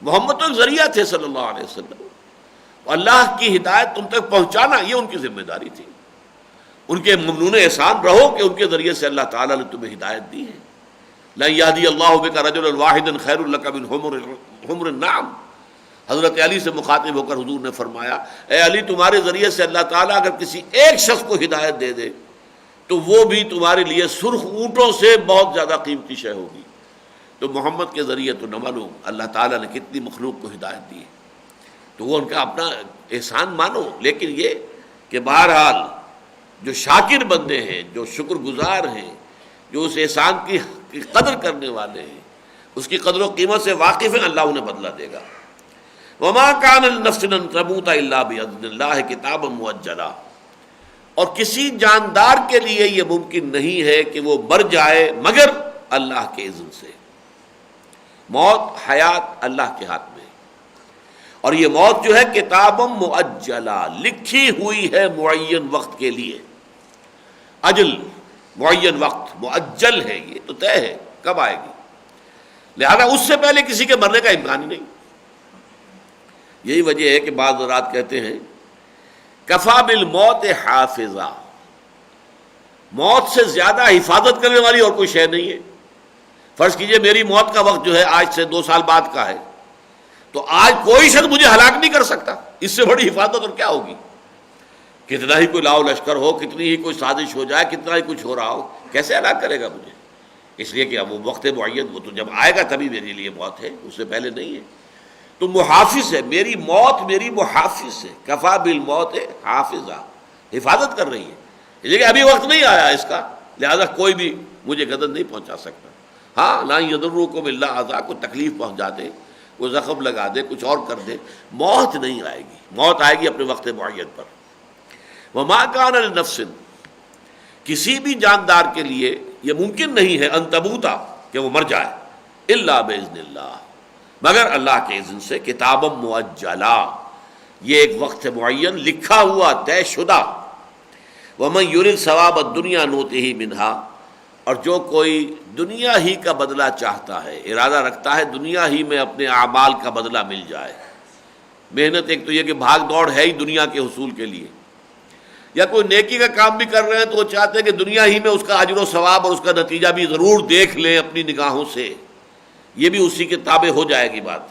محمد تو ایک ذریعہ تھے صلی اللہ علیہ وسلم، اللہ کی ہدایت تم تک پہنچانا یہ ان کی ذمہ داری تھی. ان کے ممنون احسان رہو کہ ان کے ذریعے سے اللہ تعالیٰ نے تمہیں ہدایت دی ہے. لَن يَهْدِيَ اللَّهُ بِكَ رَجُلًا وَاحِدًا خَيْرٌ لَكَ مِنْ حُمُرِ النَّعَمِ. حضرت علی سے مخاطب ہو کر حضور نے فرمایا، اے علی تمہارے ذریعے سے اللہ تعالیٰ اگر کسی ایک شخص کو ہدایت دے دے تو وہ بھی تمہارے لیے سرخ اونٹوں سے بہت زیادہ قیمتی شے ہوگی. تو محمد کے ذریعے تو نہ معلوم اللہ تعالیٰ نے کتنی مخلوق کو ہدایت دی ہے، تو وہ ان کا اپنا احسان مانو. لیکن یہ کہ بہرحال جو شاکر بندے ہیں، جو شکر گزار ہیں، جو اس احسان کی قدر کرنے والے ہیں، اس کی قدر و قیمت سے واقف ہیں، اللہ انہیں بدلہ دے گا. وما كان لنفس ان تموت الا باذن الله کتابا مؤجلا، اور کسی جاندار کے لیے یہ ممکن نہیں ہے کہ وہ مر جائے مگر اللہ کے اذن سے. موت حیات اللہ کے ہاتھ میں، اور یہ موت جو ہے کتاب مؤجلا، لکھی ہوئی ہے معین وقت کے لیے. اجل معین وقت، مؤجل ہے، یہ تو طے ہے کب آئے گی، لہذا اس سے پہلے کسی کے مرنے کا امکان ہی نہیں. یہی وجہ ہے کہ بعض حضرات کہتے ہیں کفا بالموت حافظہ، موت سے زیادہ حفاظت کرنے والی اور کوئی شے نہیں ہے. فرض کیجئے میری موت کا وقت جو ہے آج سے 2 سال بعد کا ہے، تو آج کوئی شخص مجھے ہلاک نہیں کر سکتا. اس سے بڑی حفاظت اور کیا ہوگی؟ کتنا ہی کوئی لاؤ لشکر ہو، کتنی ہی کوئی سازش ہو جائے، کتنا ہی کچھ ہو رہا ہو، کیسے ہلاک کرے گا مجھے؟ اس لیے کہ اب وہ وقت معین وہ تو جب آئے گا تبھی میرے لیے موت ہے، اس سے پہلے نہیں ہے. تو محافظ ہے، میری موت میری محافظ ہے. کفا بالموت حافظہ، حفاظت کر رہی ہے. لیکن ابھی وقت نہیں آیا اس کا، لہذا کوئی بھی مجھے غدر نہیں پہنچا سکتا. ہاں لا یضرکم الا اذى، کو تکلیف پہنچا دے، وہ زخم لگا دے، کچھ اور کر دے، موت نہیں آئے گی. موت آئے گی اپنے وقت معین پر. وما كان لنفس، کسی بھی جاندار کے لیے یہ ممکن نہیں ہے ان تموت، کہ وہ مر جائے، الا باذن اللہ، مگر اللہ کے اذن سے. کتابا مؤجلا، یہ ایک وقت معین لکھا ہوا طے شدہ. ومن یرد ثواب الدنیا نؤتہ منہا، اور جو کوئی دنیا ہی کا بدلہ چاہتا ہے، ارادہ رکھتا ہے دنیا ہی میں اپنے اعمال کا بدلہ مل جائے. محنت ایک تو یہ کہ بھاگ دوڑ ہے ہی دنیا کے حصول کے لیے، یا کوئی نیکی کا کام بھی کر رہے ہیں تو وہ چاہتے ہیں کہ دنیا ہی میں اس کا اجر و ثواب اور اس کا نتیجہ بھی ضرور دیکھ لیں اپنی نگاہوں سے، یہ بھی اسی کے تابع ہو جائے گی بات.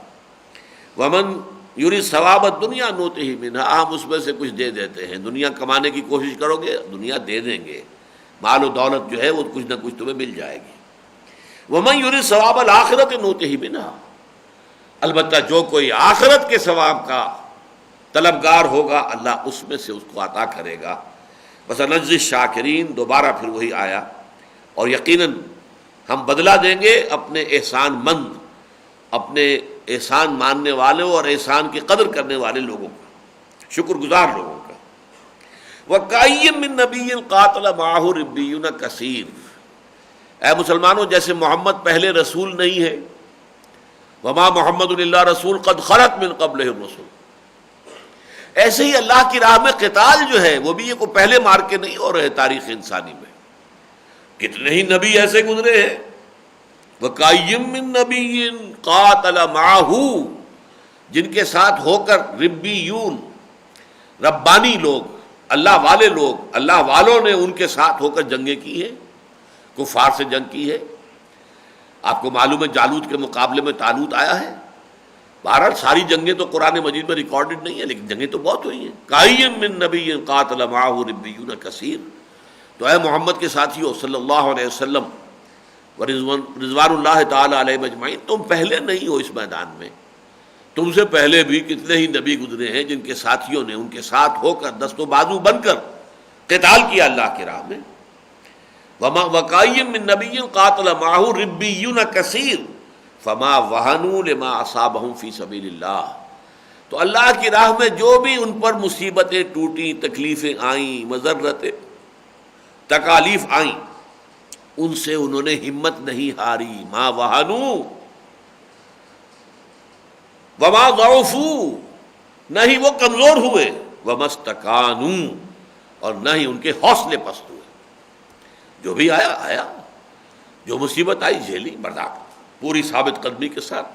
ومن یرید ثواب الدنیا نؤتہ منہا، ہم اس میں سے کچھ دے دیتے ہیں. دنیا کمانے کی کوشش کرو گے، دنیا دے دیں گے، مال و دولت جو ہے وہ کچھ نہ کچھ تمہیں مل جائے گی. ومن یرید ثواب الآخرۃ نؤتہ منہا، البتہ جو کوئی آخرت کے ثواب کا طلبگار ہوگا اللہ اس میں سے اس کو عطا کرے گا. وسنجزی الشاکرین، دوبارہ پھر وہی آیا، اور یقیناً ہم بدلہ دیں گے اپنے احسان مند، اپنے احسان ماننے والوں اور احسان کی قدر کرنے والے لوگوں کا، شکر گزار لوگوں کا. وَكَأَيٍّ مِّن نَّبِيٍّ قَاتَلَ مَعَهُ رِبِّيُّونَ كَثِيرٌ، اے مسلمانوں جیسے محمد پہلے رسول نہیں ہے، وَمَا مُحَمَّدٌ إِلَّا رَسُولٌ قَدْ خَلَتْ مِن قَبْلِهِ الرُّسُلُ، ایسے ہی اللہ کی راہ میں قتال جو ہے وہ بھی یہ کوئی پہلے مار کے نہیں ہو رہے. تاریخ انسانی میں کتنے ہی نبی ایسے گزرے ہیں. وَكَأَيٍّ مِّن نَّبِيٍّ قَاتَلَ مَعَهُ، جن کے ساتھ ہو کر ربیون، ربانی لوگ، اللہ والے لوگ، اللہ والوں نے ان کے ساتھ ہو کر جنگیں کی ہیں. کفار سے جنگ کی ہے. آپ کو معلوم ہے جالوت کے مقابلے میں طالوت آیا ہے. بہرحال ساری جنگیں تو قرآن مجید میں ریکارڈڈ نہیں ہیں، لیکن جنگیں تو بہت ہوئی ہیں. کَأَيٍّ مِّن نَبِيٍّ قَاتَلَ مَعَهُ رِبِّيُّونَ كَثِيرٌ. تو اے محمد کے ساتھیو صلی اللہ علیہ وسلم رضوان اللہ تعالی علیہ مجمعین، تم پہلے نہیں ہو اس میدان میں. تم سے پہلے بھی کتنے ہی نبی گزرے ہیں جن کے ساتھیوں نے ان کے ساتھ ہو کر دست و بازو بن کر قتال کیا اللہ کی راہ میں. وَكَأَيٍّ مِّن نَبِيٍّ قَاتَلَ مَعَهُ رِبِّيُّونَ كَثِيرٌ فَمَا وَهَنُوا لِمَا أَصَابَهُمْ فِي سَبِيلِ اللَّهِ. تو اللہ کی راہ میں جو بھی ان پر مصیبتیں ٹوٹیں، تکلیفیں آئیں، مضرتیں تکالیف آئیں، ان سے انہوں نے ہمت نہیں ہاری. ما وہنوا وما ضعفوا، نہ ہی وہ کمزور ہوئے، وما استکانوا، اور نہ ہی ان کے حوصلے پست ہوئے. جو بھی آیا آیا، جو مصیبت آئی جھیلی، برداشت، پوری ثابت قدمی کے ساتھ،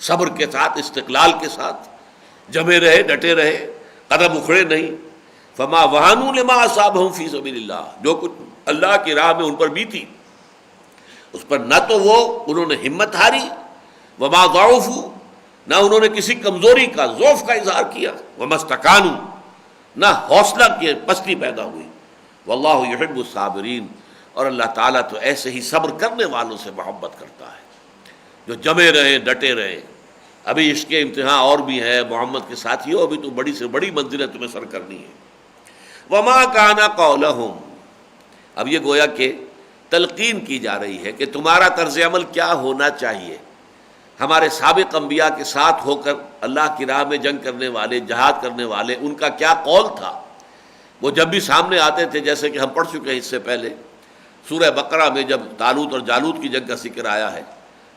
صبر کے ساتھ، استقلال کے ساتھ جمے رہے، ڈٹے رہے، قدم اکھڑے نہیں. فما وہنوا لما اصابہم فی سبیل اللہ، جو کچھ اللہ کی راہ میں ان پر بیتی اس پر نہ تو وہ انہوں نے ہمت ہاری، وما ضعفوا، نہ انہوں نے کسی کمزوری کا، ضعف کا اظہار کیا، وما استکانوا، نہ حوصلہ کی پستی پیدا ہوئی. واللہ یحب الصابرین، اور اللہ تعالیٰ تو ایسے ہی صبر کرنے والوں سے محبت کرتا ہے جو جمے رہے، ڈٹے رہے. ابھی اس کے امتحان اور بھی ہے محمد کے ساتھیوں، ابھی تو بڑی سے بڑی منزلیں تمہیں سر کرنی ہے. وما کان قولہم، اب یہ گویا کہ تلقین کی جا رہی ہے کہ تمہارا طرز عمل کیا ہونا چاہیے. ہمارے سابق انبیاء کے ساتھ ہو کر اللہ کی راہ میں جنگ کرنے والے، جہاد کرنے والے، ان کا کیا قول تھا. وہ جب بھی سامنے آتے تھے، جیسے کہ ہم پڑھ چکے ہیں اس سے پہلے سورہ بقرہ میں جب طالوت اور جالوت کی جنگ کا ذکر آیا ہے،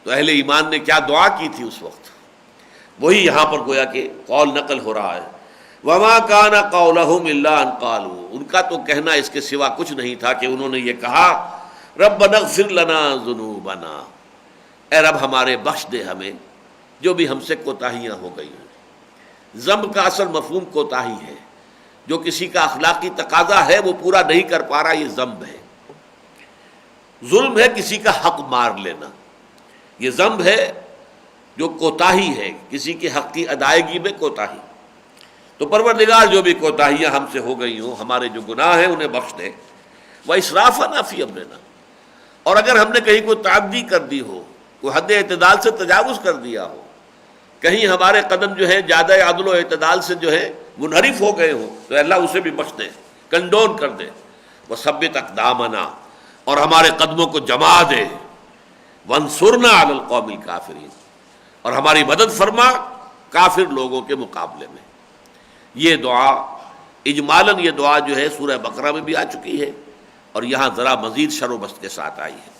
تو اہل ایمان نے کیا دعا کی تھی اس وقت، وہی یہاں پر گویا کہ قول نقل ہو رہا ہے. وما کان قولہم الا ان قالوا، ان کا تو کہنا اس کے سوا کچھ نہیں تھا کہ انہوں نے یہ کہا ربنا اغفر لنا ذنوبنا، اے رب ہمارے بخش دے ہمیں جو بھی ہم سے کوتاہیاں ہو گئی ہیں. ذنب کا اصل مفہوم کوتاہی ہے، جو کسی کا اخلاقی تقاضا ہے وہ پورا نہیں کر پا رہا، یہ ذنب ہے. ظلم ہے کسی کا حق مار لینا، یہ ذنب ہے جو کوتاہی ہے، کسی کے حق کی ادائیگی میں کوتاہی. تو پروردگار جو بھی کوتاہیاں ہم سے ہو گئی ہوں، ہمارے جو گناہ ہیں انہیں بخش دے. وَإِسْرَافَنَا فِي أَمْرِنَا، اور اگر ہم نے کہیں کوئی تعدی کر دی ہو، کوئی حد اعتدال سے تجاوز کر دیا ہو، کہیں ہمارے قدم جو ہے زیادہ عدل و اعتدال سے جو ہے منحرف ہو گئے ہوں، تو اللہ اسے بھی بخش دے، کنڈون کر دے. وَثَبِّتْ أَقْدَامَنَا، اور ہمارے قدموں کو جما دے. وَانصُرْنَا عَلَى الْقَوْمِ الْكَافِرِينَ، اور ہماری مدد فرما کافر لوگوں کے مقابلے میں. یہ دعا اجمالاً یہ دعا جو ہے سورہ بقرہ میں بھی آ چکی ہے، اور یہاں ذرا مزید شر و بست کے ساتھ آئی ہے.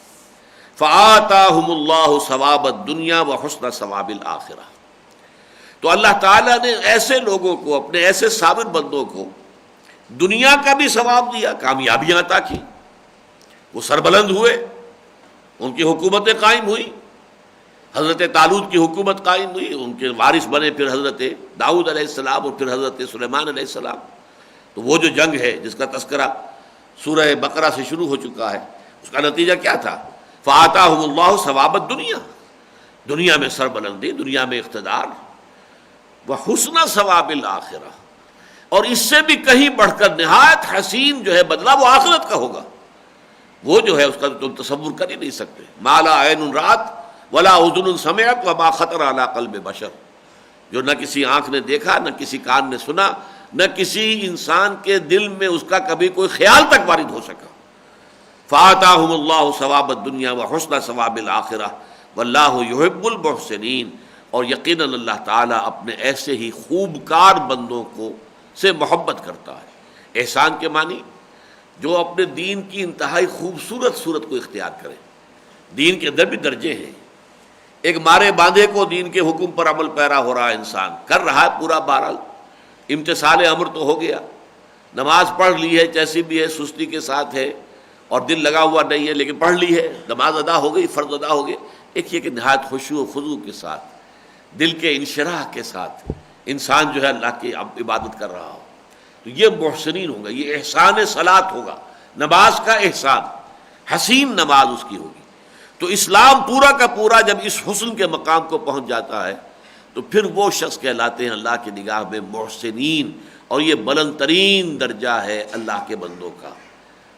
فَآتَاهُمُ اللَّهُ ثَوَابَ الدُّنْيَا وَحُسْنَ ثَوَابِ الْآخِرَةِ، تو اللہ تعالیٰ نے ایسے لوگوں کو، اپنے ایسے صابر بندوں کو دنیا کا بھی ثواب دیا، کامیابیاں عطا کی، وہ سربلند ہوئے، ان کی حکومتیں قائم ہوئی. حضرت طالوت کی حکومت قائم ہوئی، ان کے وارث بنے پھر حضرت داؤد علیہ السلام اور پھر حضرت سلیمان علیہ السلام. تو وہ جو جنگ ہے جس کا تذکرہ سورہ بقرہ سے شروع ہو چکا ہے، اس کا نتیجہ کیا تھا؟ فآتاہم اللہ ثواب الدنیا، دنیا میں سربلندی، دنیا میں اقتدار، وحسن ثواب الآخرہ، اور اس سے بھی کہیں بڑھ کر نہایت حسین جو ہے بدلہ وہ آخرت کا ہوگا. وہ جو ہے اس کا تم تصور کر ہی نہیں سکتے. ما لا عین رات ولا اذن سمعت وما خطر علی قلب بشر، جو نہ کسی آنکھ نے دیکھا، نہ کسی کان نے سنا، نہ کسی انسان کے دل میں اس کا کبھی کوئی خیال تک وارد ہو سکا. فآتاہم اللہ ثواب الدنیا وحسن ثواب الآخرہ واللہ یحب المحسنین، اور یقیناً اللہ تعالیٰ اپنے ایسے ہی خوبکار بندوں کو سے محبت کرتا ہے. احسان کے معنی جو اپنے دین کی انتہائی خوبصورت صورت کو اختیار کرے. دین کے اندر بھی درجے ہیں. ایک مارے باندھے کو دین کے حکم پر عمل پیرا ہو رہا ہے، انسان کر رہا ہے پورا، بہرحال امتثال امر تو ہو گیا، نماز پڑھ لی ہے، جیسی بھی ہے سستی کے ساتھ ہے اور دل لگا ہوا نہیں ہے، لیکن پڑھ لی ہے، نماز ادا ہو گئی، فرض ادا ہو گئے. ایک یہ کہ نہایت خشوع و خضوع کے ساتھ، دل کے انشراح کے ساتھ انسان جو ہے اللہ کی عبادت کر رہا ہو، تو یہ محسنین ہوگا، یہ احسان صلاۃ ہوگا، نماز کا احسان. حسین نماز اس کی ہوگی۔ تو اسلام پورا کا پورا جب اس حسن کے مقام کو پہنچ جاتا ہے تو پھر وہ شخص کہلاتے ہیں اللہ کی نگاہ میں محسنین، اور یہ بلند ترین درجہ ہے اللہ کے بندوں کا،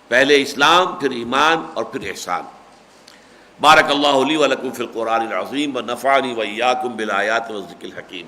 پہلے اسلام، پھر ایمان، اور پھر احسان۔ بارک اللہ لی و لکم فی القرآن العظیم و نفعنی و ایاکم بالآیات والذکر الحکیم۔